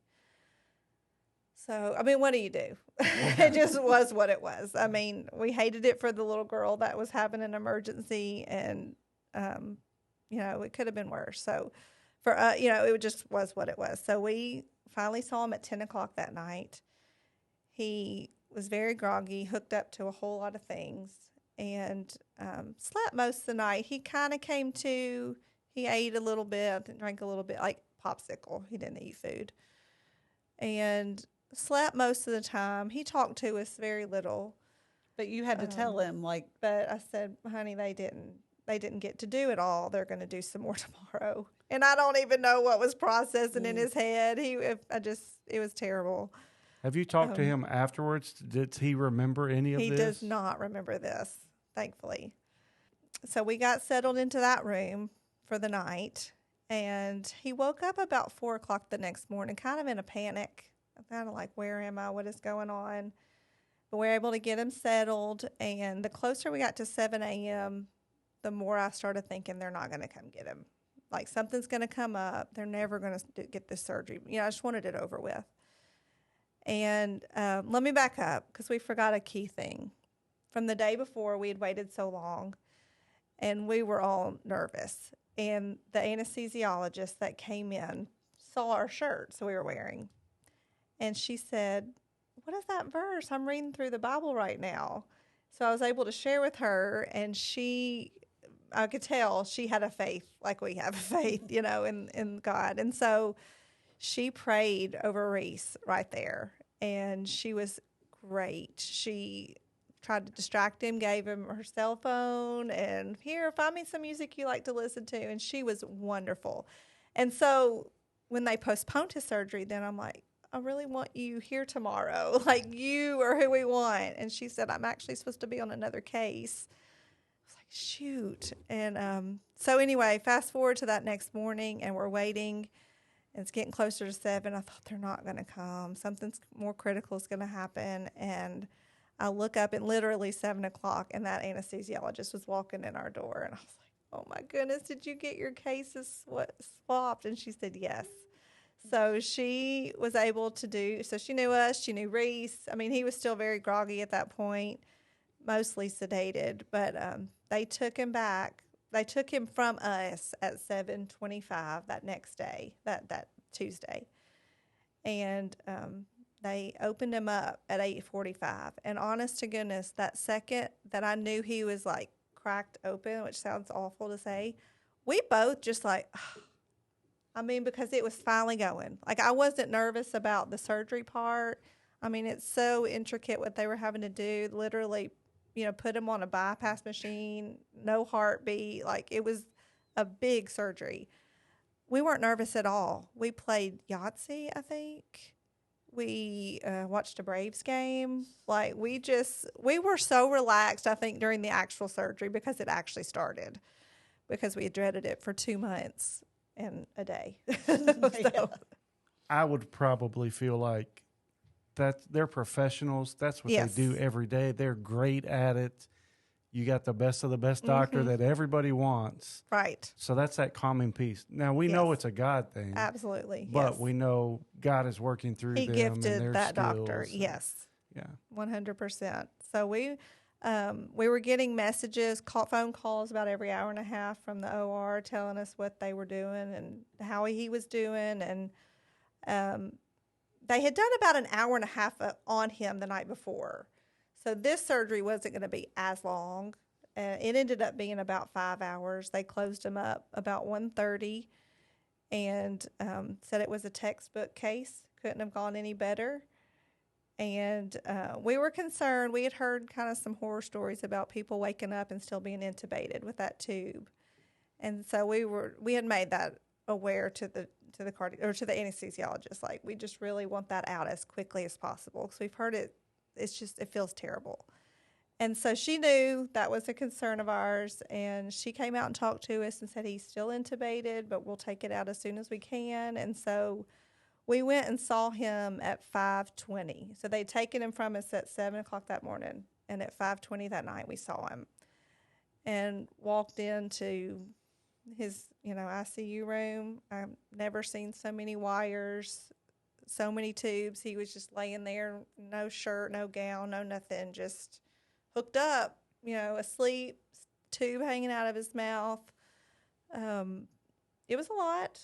So, I mean, what do you do? It just was what it was. I mean, we hated it for the little girl that was having an emergency, and, it could have been worse. So, for it just was what it was. So, we finally saw him at 10 o'clock that night. He was very groggy, hooked up to a whole lot of things, and slept most of the night. He kind of came to. He ate a little bit, drank a little bit, like popsicle. He didn't eat food. And slept most of the time. He talked to us very little. But you had to tell him, like. But I said, honey, they didn't get to do it all. They're going to do some more tomorrow. And I don't even know what was processing in his head. It was terrible. Have you talked to him afterwards? Did he remember any of this? He does not remember this, thankfully. So we got settled into that room for the night, and he woke up about 4 o'clock the next morning, kind of in a panic. Kind of like, where am I? What is going on? But we were able to get him settled, and the closer we got to 7 a.m., the more I started thinking they're not going to come get him. Like, something's going to come up. They're never going to get this surgery. I just wanted it over with. And let me back up, because we forgot a key thing. From the day before, we had waited so long, and we were all nervous. And the anesthesiologist that came in saw our shirts we were wearing. And she said, what is that verse? I'm reading through the Bible right now. So I was able to share with her, and I could tell she had a faith like we have a faith, in God. And so she prayed over Reece right there, and she was great. She tried to distract him, gave him her cell phone, and here, find me some music you like to listen to. And she was wonderful. And so when they postponed his surgery, then I'm like, I really want you here tomorrow. Like, you are who we want. And she said, I'm actually supposed to be on another case. I was like, shoot. And so anyway, fast forward to that next morning, and we're waiting. And it's getting closer to 7. I thought, they're not going to come. Something's more critical is going to happen. And I look up, and literally 7 o'clock, and that anesthesiologist was walking in our door. And I was like, oh, my goodness, did you get your cases swapped? And she said, yes. So she was able to so she knew us, she knew Reece. I mean, he was still very groggy at that point, mostly sedated. But they took him back. They took him from us at 7:25 that next day, that Tuesday. And they opened him up at 8:45. And honest to goodness, that second that I knew he was, like, cracked open, which sounds awful to say, we both just like, because it was finally going. Like, I wasn't nervous about the surgery part. I mean, it's so intricate what they were having to do. Literally, put him on a bypass machine, no heartbeat. Like, it was a big surgery. We weren't nervous at all. We played Yahtzee, I think. We watched a Braves game. Like, we were so relaxed, I think, during the actual surgery, because it actually started, because we had dreaded it for 2 months. And a day. So. I would probably feel like that they're professionals. That's what they do every day. They're great at it. You got the best of the best doctor that everybody wants. Right. So that's that calming piece. Now, we know it's a God thing. Absolutely. But we know God is working through them. He gifted and their that skills. doctor. Yes. Yeah. 100%. So we were getting messages, phone calls about every hour and a half from the OR telling us what they were doing and how he was doing. And they had done about an hour and a half on him the night before. So this surgery wasn't going to be as long. It ended up being about 5 hours. They closed him up about 1:30 and said it was a textbook case. Couldn't have gone any better. And we were concerned. We had heard kind of some horror stories about people waking up and still being intubated with that tube. And so we had made that aware to the anesthesiologist. Like, we just really want that out as quickly as possible, because we've heard it. It feels terrible. And so she knew that was a concern of ours, and she came out and talked to us and said he's still intubated, but we'll take it out as soon as we can. And so we went and saw him at 5:20. So they'd taken him from us at 7 o'clock that morning. And at 5:20 that night, we saw him and walked into his, ICU room. I've never seen so many wires, so many tubes. He was just laying there, no shirt, no gown, no nothing, just hooked up, asleep, tube hanging out of his mouth. It was a lot.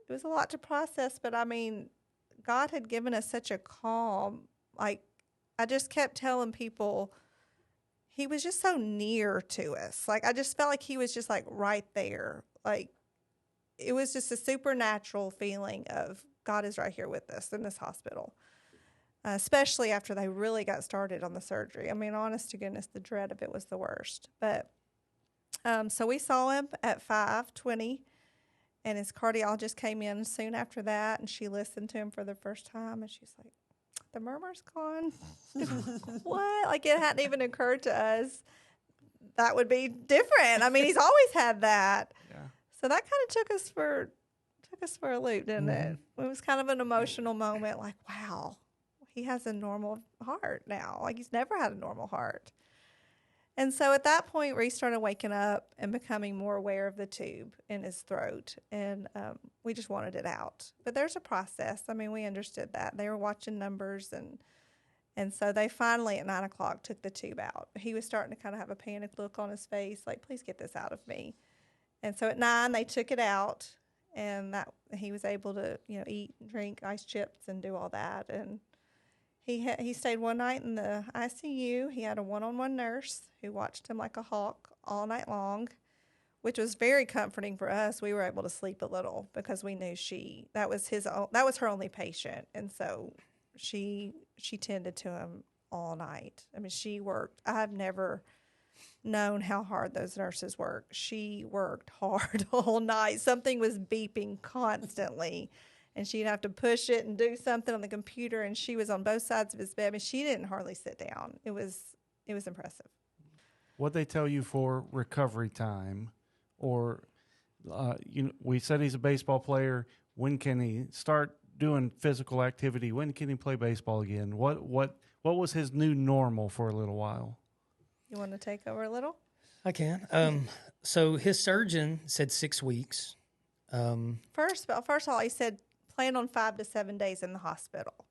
It was a lot to process, but I mean, God had given us such a calm. Like, I just kept telling people, he was just so near to us. Like, I just felt like he was just like right there. Like, it was just a supernatural feeling of God is right here with us in this hospital, especially after they really got started on the surgery. I mean, honest to goodness, the dread of it was the worst. But so we saw him at 5:20, and his cardiologist came in soon after that, and she listened to him for the first time, and she's like, the murmur's gone. What? Like, it hadn't even occurred to us that would be different. I mean, he's always had that. Yeah. So that kind of took us for a loop, didn't it? It was kind of an emotional moment, like, wow, he has a normal heart now. Like, he's never had a normal heart. And so at that point, Reece started waking up and becoming more aware of the tube in his throat. And we just wanted it out. But there's a process. I mean, we understood that. They were watching numbers. And so they finally, at 9 o'clock, took the tube out. He was starting to kind of have a panicked look on his face, like, please get this out of me. And so at 9, they took it out. And that he was able to, eat and drink ice chips and do all that. And he stayed one night in the ICU. He had a one-on-one nurse who watched him like a hawk all night long, which was very comforting for us. We were able to sleep a little because we knew that was her only patient, and so she tended to him all night. I mean, she worked. I've never known how hard those nurses work. She worked hard all night. Something was beeping constantly. And she'd have to push it and do something on the computer, and she was on both sides of his bed. I mean, she didn't hardly sit down. It was impressive. What they tell you for recovery time, or we said he's a baseball player. When can he start doing physical activity? When can he play baseball again? What was his new normal for a little while? You want to take over a little? I can. So his surgeon said 6 weeks. First of all, he said plan on 5 to 7 days in the hospital.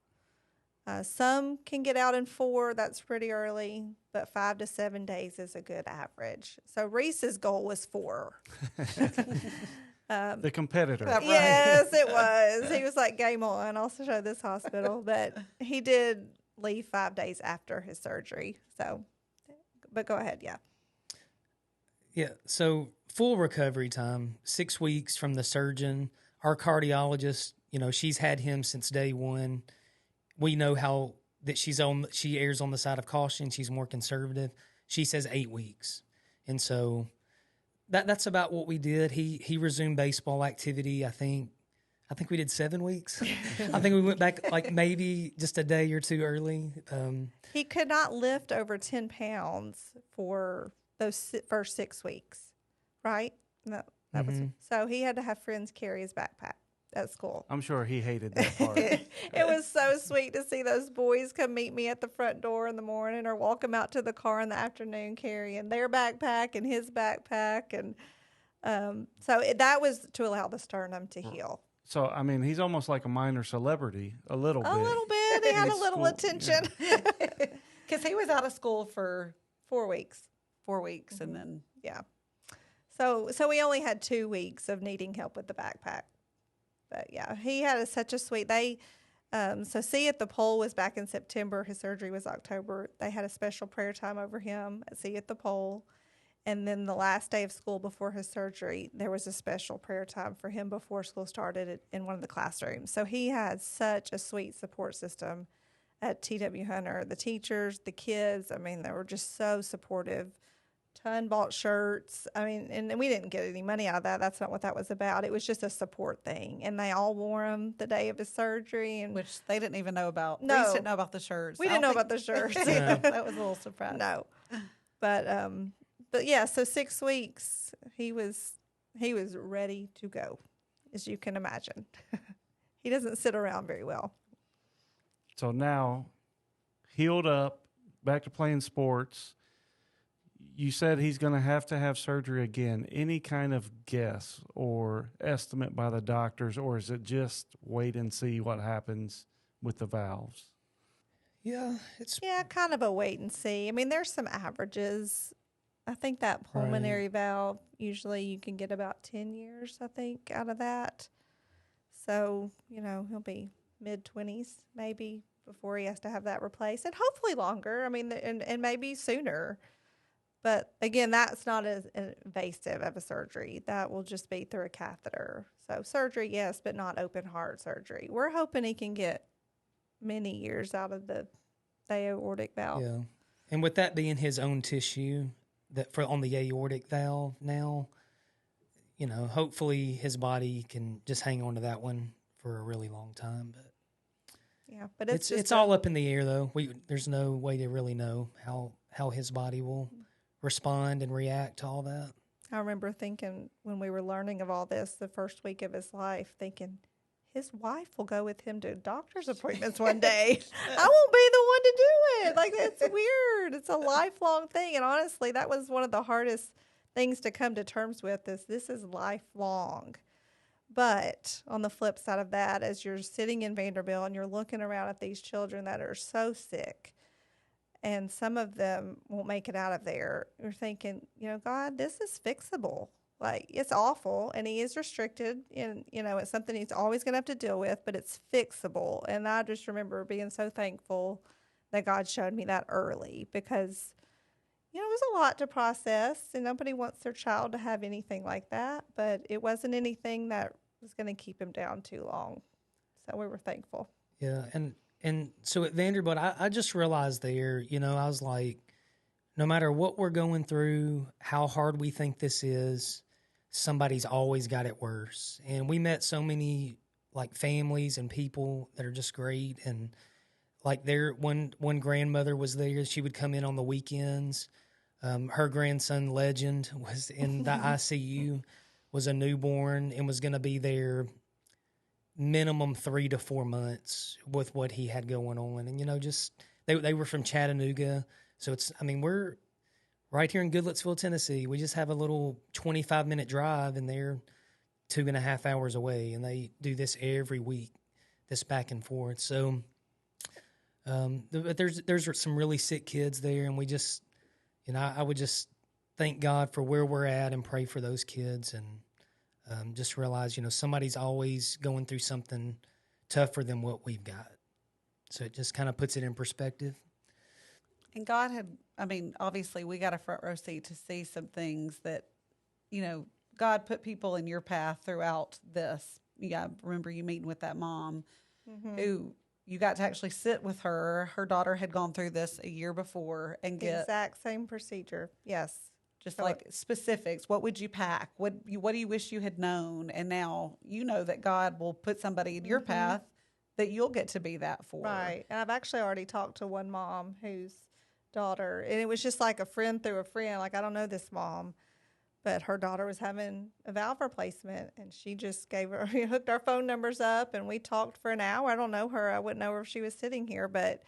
Some can get out in 4. That's pretty early, but 5 to 7 days is a good average. So Reece's goal was 4. The competitor. Yes, it was. He was like, game on. I'll show this hospital. But he did leave 5 days after his surgery. So, but go ahead. Yeah. Yeah. So full recovery time, 6 weeks from the surgeon. Our cardiologist, she's had him since day one. We know how that she errs on the side of caution. She's more conservative. She says 8 weeks. And so that's about what we did. He resumed baseball activity. I think we did 7 weeks. I think we went back like maybe just a day or two early. He could not lift over 10 pounds for those first 6 weeks, right? No, that was so he had to have friends carry his backpack at school. I'm sure he hated that part. It was so sweet to see those boys come meet me at the front door in the morning or walk him out to the car in the afternoon carrying their backpack and his backpack. And that was to allow the sternum to heal. So, I mean, he's almost like a minor celebrity, a little bit. A little bit. He had a little attention. Because he was out of school for 4 weeks. 4 weeks, and then... Yeah. So we only had 2 weeks of needing help with the backpack. But, yeah, he had such a sweet... So See at the Pole was back in September. His surgery was October. They had a special prayer time over him at See at the Pole. And then the last day of school before his surgery, there was a special prayer time for him before school started in one of the classrooms. So he had such a sweet support system at T.W. Hunter. The teachers, the kids, I mean, they were just so supportive. Ton bought shirts. I mean, and we didn't get any money out of that. That's not what that was about. It was just a support thing. And they all wore them the day of his surgery. And which they didn't even know about. No. Reece didn't know about the shirts. We didn't know about the shirts. That was a little surprise. No. But yeah, so 6 weeks, he was ready to go, as you can imagine. He doesn't sit around very well. So now, healed up, back to playing sports. You said he's going to have surgery again. Any kind of guess or estimate by the doctors, or is it just wait and see what happens with the valves? Yeah, it's Yeah, kind of a wait and see. I mean, there's some averages. I think that pulmonary valve, usually you can get about 10 years, I think, out of that. So, he'll be mid-20s maybe before he has to have that replaced, and hopefully longer. I mean, and maybe sooner. But again, that's not as invasive of a surgery. That will just be through a catheter. So surgery, yes, but not open heart surgery. We're hoping he can get many years out of the aortic valve. Yeah. And with that being his own tissue on the aortic valve now, hopefully his body can just hang on to that one for a really long time. But yeah, but it's all up in the air though. There's no way to really know how his body will respond and react to all that. I remember thinking when we were learning of all this the first week of his life, thinking his wife will go with him to doctor's appointments one day. I won't be the one to do it. Like, it's weird. It's a lifelong thing. And honestly, that was one of the hardest things to come to terms with, this is lifelong. But on the flip side of that, as you're sitting in Vanderbilt and you're looking around at these children that are so sick, and some of them won't make it out of there, you're thinking, God, this is fixable. Like, it's awful, and he is restricted, and, it's something he's always going to have to deal with, but it's fixable. And I just remember being so thankful that God showed me that early, because, it was a lot to process, and nobody wants their child to have anything like that, but it wasn't anything that was going to keep him down too long. So we were thankful. Yeah, and so at Vanderbilt, I just realized there, I was like, no matter what we're going through, how hard we think this is, somebody's always got it worse. And we met so many like families and people that are just great. And like one grandmother was there. She would come in on the weekends. Her grandson, Legend, was in the ICU, was a newborn, and was going to be there minimum 3 to 4 months with what he had going on. And, just they were from Chattanooga. So we're right here in Goodlettsville, Tennessee. We just have a little 25-minute drive, and they're 2.5 hours away. And they do this every week, this back and forth. So but there's some really sick kids there, and we just, I would just thank God for where we're at and pray for those kids, and just realize, somebody's always going through something tougher than what we've got. So it just kind of puts it in perspective. And God obviously we got a front row seat to see some things that, God put people in your path throughout this. Yeah, I remember you meeting with that mom who you got to actually sit with her. Her daughter had gone through this a year before and get exact same procedure. Yes. Just like specifics. What would you pack? What do you wish you had known? And now you know that God will put somebody in your path that you'll get to be that for. Right. And I've actually already talked to one mom whose daughter, and it was just like a friend through a friend. Like, I don't know this mom, but her daughter was having a valve replacement, and she just hooked our phone numbers up, and we talked for an hour. I don't know her. I wouldn't know her if she was sitting here, but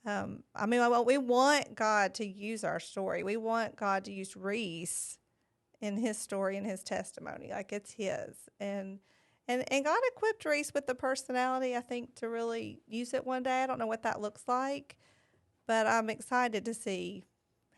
we want God to use our story. We want God to use Reece in his story and his testimony. Like, it's his. And God equipped Reece with the personality, I think, to really use it one day. I don't know what that looks like, but I'm excited to see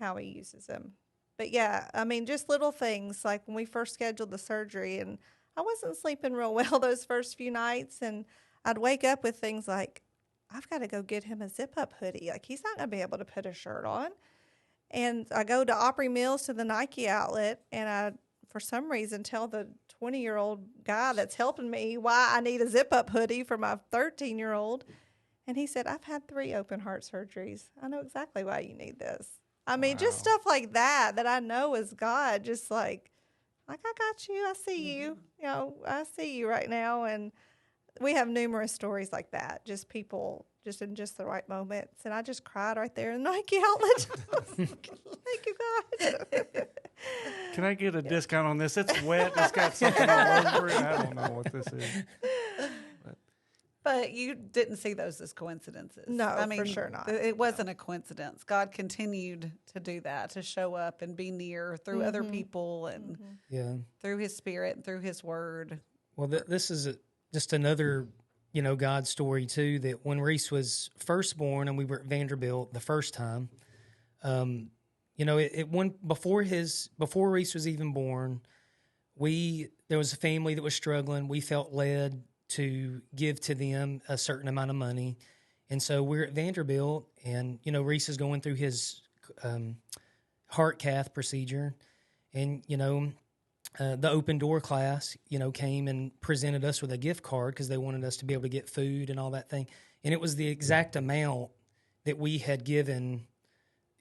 how he uses him. But yeah, just little things like when we first scheduled the surgery, and I wasn't sleeping real well those first few nights, and I'd wake up with things like, I've got to go get him a zip-up hoodie. Like, he's not going to be able to put a shirt on. And I go to Opry Mills to the Nike outlet, and I, for some reason, tell the 20-year-old guy that's helping me why I need a zip-up hoodie for my 13-year-old. And he said, I've had 3 open heart surgeries. I know exactly why you need this. Just stuff like that I know is God, just like I got you. I see you. I see you right now. And we have numerous stories like that, just people just in just the right moments. And I just cried right there in the Nike outlet. Thank you, God. Can I get a discount on this? It's wet. It's got something all over it. I don't know what this is. But you didn't see those as coincidences. No, I mean, for sure not. It wasn't a coincidence. God continued to do that, to show up and be near through other people and Yeah. through His Spirit and through His Word. Well, this is just another, God story too. That when Reece was first born and we were at Vanderbilt the first time, before Reece was even born, there was a family that was struggling. We felt led to give to them a certain amount of money, and so we're at Vanderbilt, and Reece is going through his heart cath procedure, and the open door class, came and presented us with a gift card because they wanted us to be able to get food and all that thing. And it was the exact amount that we had given,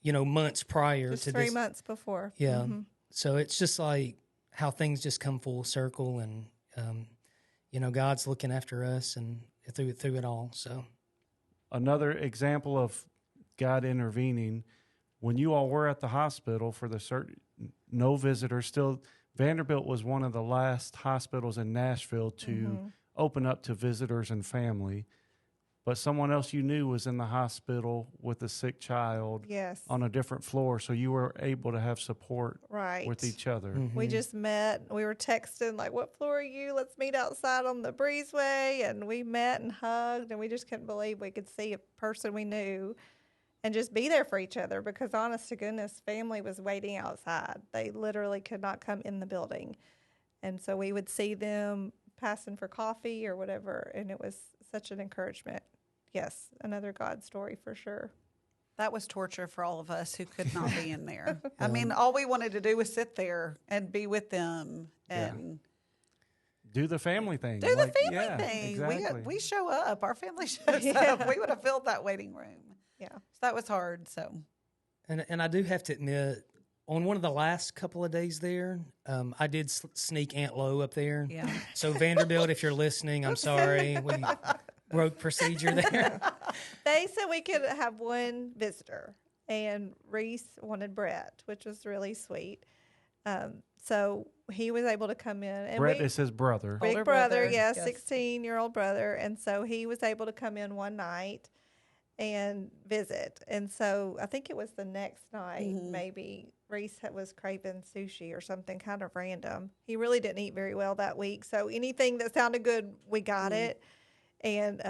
months prior Just to 3 this. months before. Yeah. So it's just like how things just come full circle, and, God's looking after us and through it all. So Another example of God intervening, when you all were at the hospital for no visitors, still Vanderbilt was one of the last hospitals in Nashville to open up to visitors and family. But someone else you knew was in the hospital with a sick child Yes. on a different floor, so you were able to have support Right. with each other. We just met. We were texting, like, what floor are you? Let's meet outside on the breezeway. And we met and hugged, and we just couldn't believe we could see a person we knew and just be there for each other, because honest to goodness, family was waiting outside. They literally could not come in the building. And so we would see them passing for coffee or whatever, and it was such an encouragement. Yes, another God story for sure. That was torture for all of us who could not be in there. I mean, all we wanted to do was sit there and be with them and Do the family thing. do the family thing. Exactly. We show up. Our family shows up. We would have filled that waiting room. Yeah. So that was hard. So And I do have to admit, on one of the last couple of days there, I did sneak Aunt Lo up there. yeah. So Vanderbilt, if you're listening, I'm sorry. We broke procedure there. They said we could have one visitor, and Reece wanted Brett, which was really sweet. So he was able to come in. And Brett is his brother. big Older brother, brother, yes, yes. 16-year-old brother. And so he was able to come in one night and visit. And so I think it was the next night, maybe Reece was craving sushi or something kind of random. He really didn't eat very well that week. So anything that sounded good, we got it. And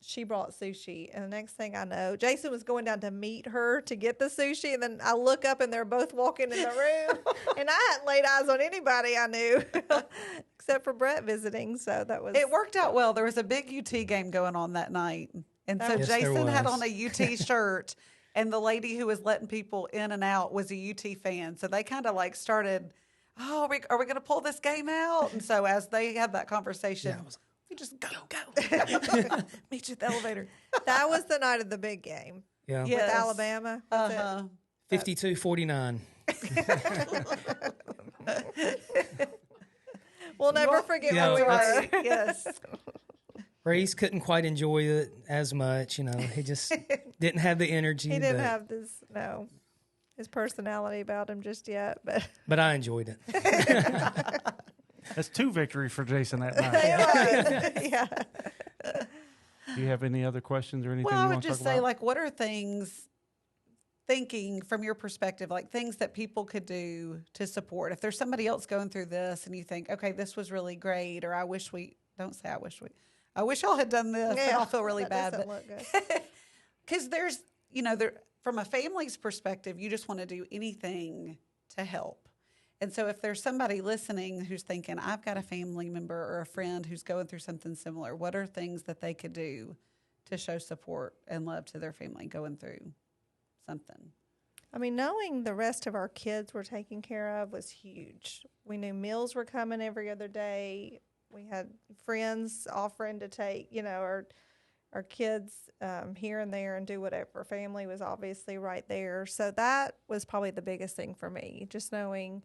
she brought sushi. And the next thing I know, Jason was going down to meet her to get the sushi. And then I look up and they're both walking in the room. And I hadn't laid eyes on anybody I knew except for Brett visiting. So that was. It worked out well. There was a big UT game going on that night. And so Yes, there Jason had was. on a UT shirt, and the lady who was letting people in and out was a UT fan. So they kind of like started, are we going to pull this game out? And so as they had that conversation, we just go. Meet you at the elevator. That was the night of the big game Yeah. Yes. with Alabama. That's it. 52-49. We'll never forget Yeah, what we that's- were. Yes. Reece couldn't quite enjoy it as much. He just didn't have the energy. He didn't but, have his personality about him just yet, but but I enjoyed it. That's 2 victories for Jason that night. yeah. Do you have any other questions or anything Well, you I want would to just talk say, about? like, what are things, thinking from your perspective, like things that people could do to support? If there's somebody else going through this and you think, okay, this was really great, or I wish y'all had done this, and I'll feel really bad. Doesn't But look good. because there's, from a family's perspective, you just want to do anything to help. And so if there's somebody listening who's thinking, I've got a family member or a friend who's going through something similar, what are things that they could do to show support and love to their family going through something? I mean, knowing the rest of our kids were taken care of was huge. We knew meals were coming every other day. We had friends offering to take, our kids here and there and do whatever. Family was obviously right there. So that was probably the biggest thing for me, just knowing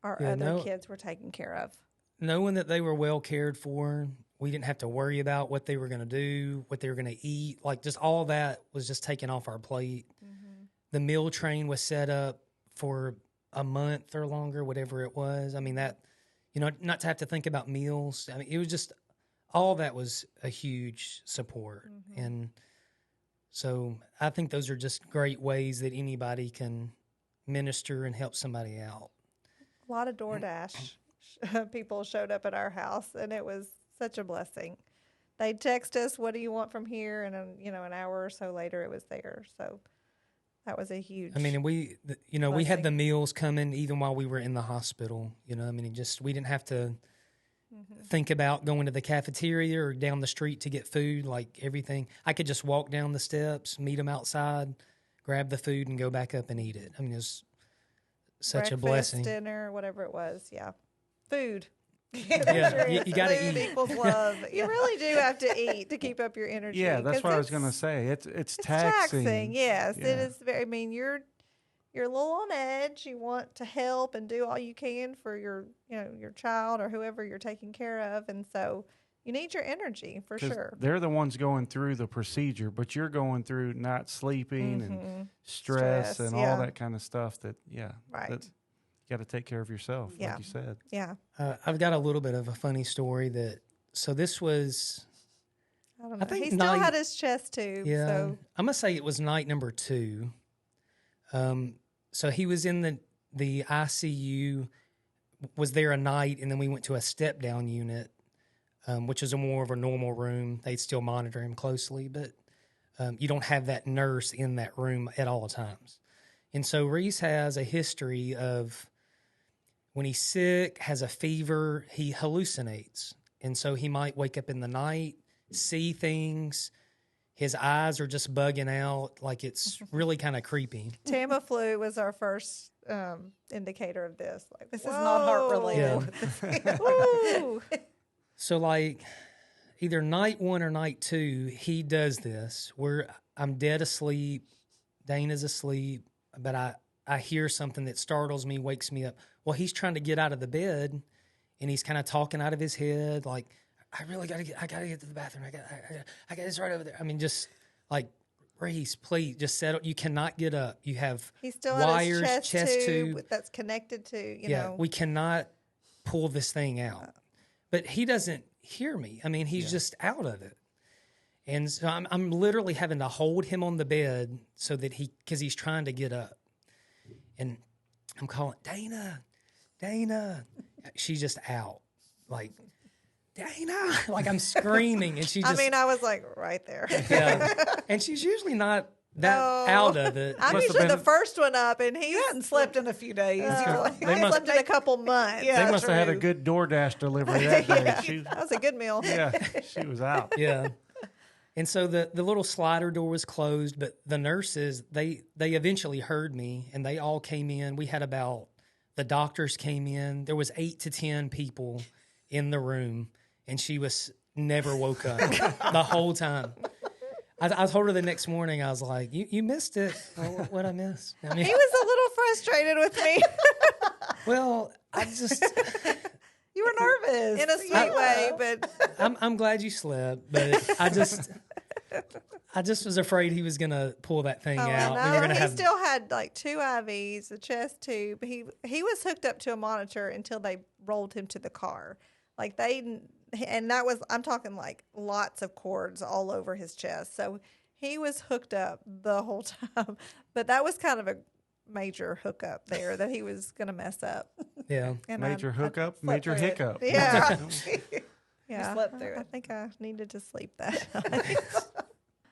our other kids were taken care of. Knowing that they were well cared for, we didn't have to worry about what they were going to do, what they were going to eat. Like, just all that was just taken off our plate. Mm-hmm. The meal train was set up for a month or longer, whatever it was. I mean, that, not to have to think about meals. I mean, it was just all that was a huge support. And so I think those are just great ways that anybody can minister and help somebody out. A lot of DoorDash people showed up at our house, and it was such a blessing. They'd text us, "What do you want from here?" And an hour or so later, it was there. So that was a huge. I mean, and we had the meals coming even while we were in the hospital. We didn't have to think about going to the cafeteria or down the street to get food. Like everything, I could just walk down the steps, meet them outside, grab the food, and go back up and eat it. I mean, it was such a blessing. Dinner, whatever it was, yeah, food. Yeah, you got to eat. Equals love. You really do have to eat to keep up your energy. Yeah, that's what I was going to say. It's taxing. Yes, Yeah. it is very. I mean, you're a little on edge. You want to help and do all you can for your child or whoever you're taking care of, and so you need your energy for sure. They're the ones going through the procedure, but you're going through not sleeping and stress and all that kind of stuff. Right. That you got to take care of yourself, like you said. Yeah. I've got a little bit of a funny story so this was, I don't know. think he still had his chest tube. yeah, So I'm going to say it was night number 2. So he was in the ICU, was there a night, and then we went to a step down unit, which is more of a normal room. They'd still monitor him closely, but you don't have that nurse in that room at all times. And so Reece has a history of when he's sick, has a fever, he hallucinates. And so he might wake up in the night, see things. His eyes are just bugging out. Like it's really kind of creepy. Tamiflu was our first indicator of this. Like, This is not heart related. Woo! So like either night 1 or night 2, he does this where I'm dead asleep, Dana's asleep, but I hear something that startles me, wakes me up. Well, he's trying to get out of the bed, and he's kind of talking out of his head, like, I gotta get to the bathroom. I got this right over there. I mean, just like, Reece, please, just settle. You cannot get up. You have He still wires, had his chest tube that's connected to, you know. we cannot pull this thing out. But he doesn't hear me. I mean, he's just out of it. And so I'm literally having to hold him on the bed so that because he's trying to get up. And I'm calling, Dana. She's just out. Like, Dana. Like I'm screaming. And she just. I mean, I was like right there. Yeah. And she's usually not that out of it. I'm usually the first one up, and he hadn't slept in a few days. I slept in a couple months. Yeah. They must have had a good DoorDash delivery that day. That was a good meal. Yeah, she was out. Yeah. And so the little slider door was closed, but the nurses, they eventually heard me, and they all came in. We had the doctors came in. There was 8 to 10 people in the room, and she never woke up the whole time. I told her the next morning, I was like, you missed it. What I missed? I mean, He was a little frustrated with me well, I just... You were nervous. in a sweet way, but I'm glad you slept, but I just was afraid he was gonna pull that thing out. no, We were gonna he have still had like 2 IVs, a chest tube. He was hooked up to a monitor until they rolled him to the car. Like I'm talking like lots of cords all over his chest. So he was hooked up the whole time. But that was kind of a major hookup there that he was going to mess up. yeah. And Major I hookup, major through it. hiccup. Yeah. Yeah. slept through I it. think I needed to sleep that night.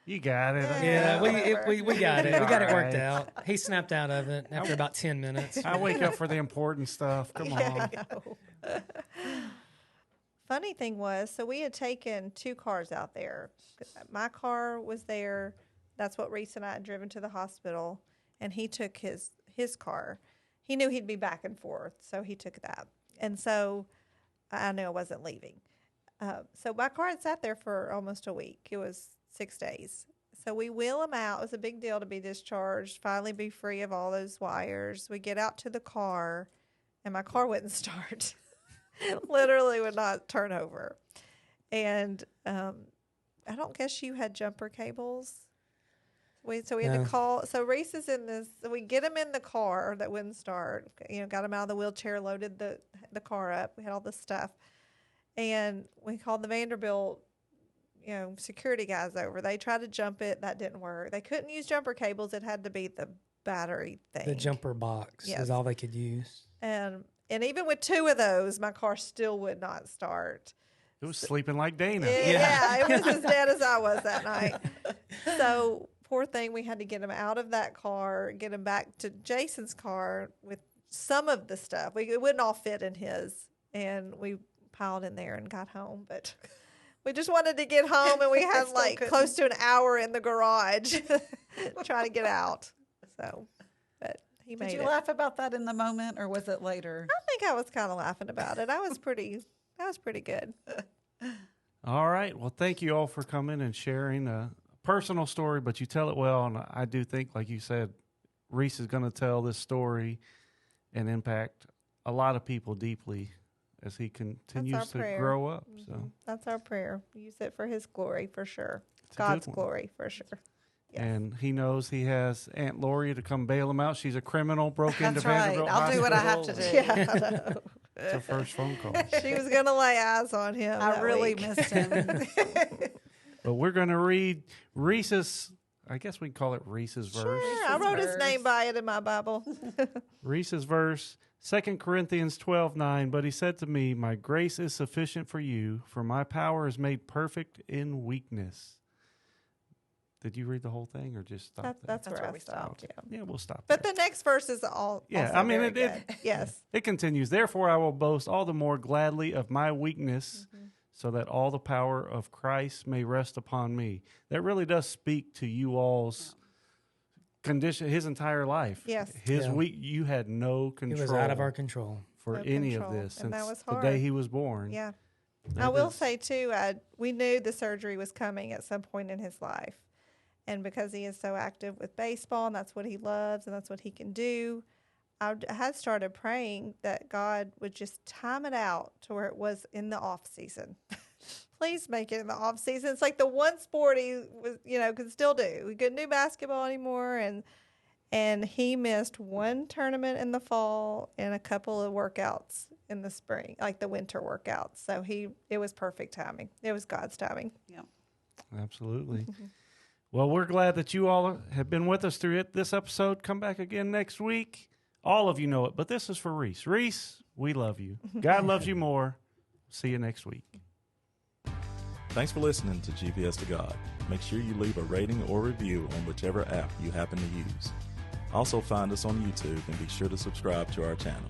You got it. Yeah, we got it. We got it worked All right. out. He snapped out of it after about 10 minutes. I wake up for the important stuff. Come on. Funny thing was, so we had taken 2 cars out there. My car was there. That's what Reece and I had driven to the hospital, and he took his car. He knew he'd be back and forth, so he took that. And so I knew I wasn't leaving. So my car had sat there for almost a week. It was 6 days. So we wheel him out. It was a big deal to be discharged, finally be free of all those wires. We get out to the car, and my car wouldn't start. Literally would not turn over. And I don't guess you had jumper cables. So we had to call. So Reece is in this. So we get him in the car that wouldn't start. Got him out of the wheelchair, loaded the car up. We had all this stuff. And we called the Vanderbilt, security guys over. They tried to jump it. That didn't work. They couldn't use jumper cables. It had to be the battery thing. The jumper box is all they could use. And even with 2 of those, my car still would not start. It was sleeping like Dana. Yeah, it was as dead as I was that night. So, poor thing, we had to get him out of that car, get him back to Jason's car with some of the stuff. It wouldn't all fit in his, and we piled in there and got home. But we just wanted to get home, and we had close to an hour in the garage trying to get out. So, but he made it. Did you laugh about that in the moment, or was it later? I think I was kind of laughing about it. That was pretty good. All right. Well, thank you all for coming and sharing a personal story, but you tell it well. And I do think, like you said, Reece is going to tell this story and impact a lot of people deeply as he continues to grow up. Mm-hmm. So that's our prayer. Use it for his glory, for sure. God's glory, for sure. Yes. And he knows he has Aunt Lori to come bail him out. She's a criminal, broke into Vanderbilt. I'll do what I have to do. Yeah, it's her first phone call. She was going to lay eyes on him. I really missed him. But we're going to read Reese's, I guess we can call it Reese's verse. Sure, I wrote his name by it in my Bible. Reese's verse, 2 Corinthians 12:9. But he said to me, my grace is sufficient for you, for my power is made perfect in weakness. Did you read the whole thing or just stop there? That's where I stopped. Okay. Yeah, we'll stop But there. the next verse is all. Yeah, also I mean, very good. Yes. It continues. Therefore, I will boast all the more gladly of my weakness, so that all the power of Christ may rest upon me. That really does speak to you all's condition, his entire life. Yes. You had no control. It was out of our control for any of this and that since was the hard. day he was born. Yeah. That I will is- say, too, we knew the surgery was coming at some point in his life. And because he is so active with baseball, and that's what he loves, and that's what he can do, I had started praying that God would just time it out to where it was in the off season. Please make it in the off season. It's like the one sport he was, could still do. He couldn't do basketball anymore, and he missed one tournament in the fall and a couple of workouts in the spring, like the winter workouts. So it was perfect timing. It was God's timing. Yeah. Absolutely. Well, we're glad that you all have been with us through this episode. Come back again next week. All of you know it, but this is for Reece. Reece, we love you. God loves you more. See you next week. Thanks for listening to GPS to God. Make sure you leave a rating or review on whichever app you happen to use. Also find us on YouTube and be sure to subscribe to our channel.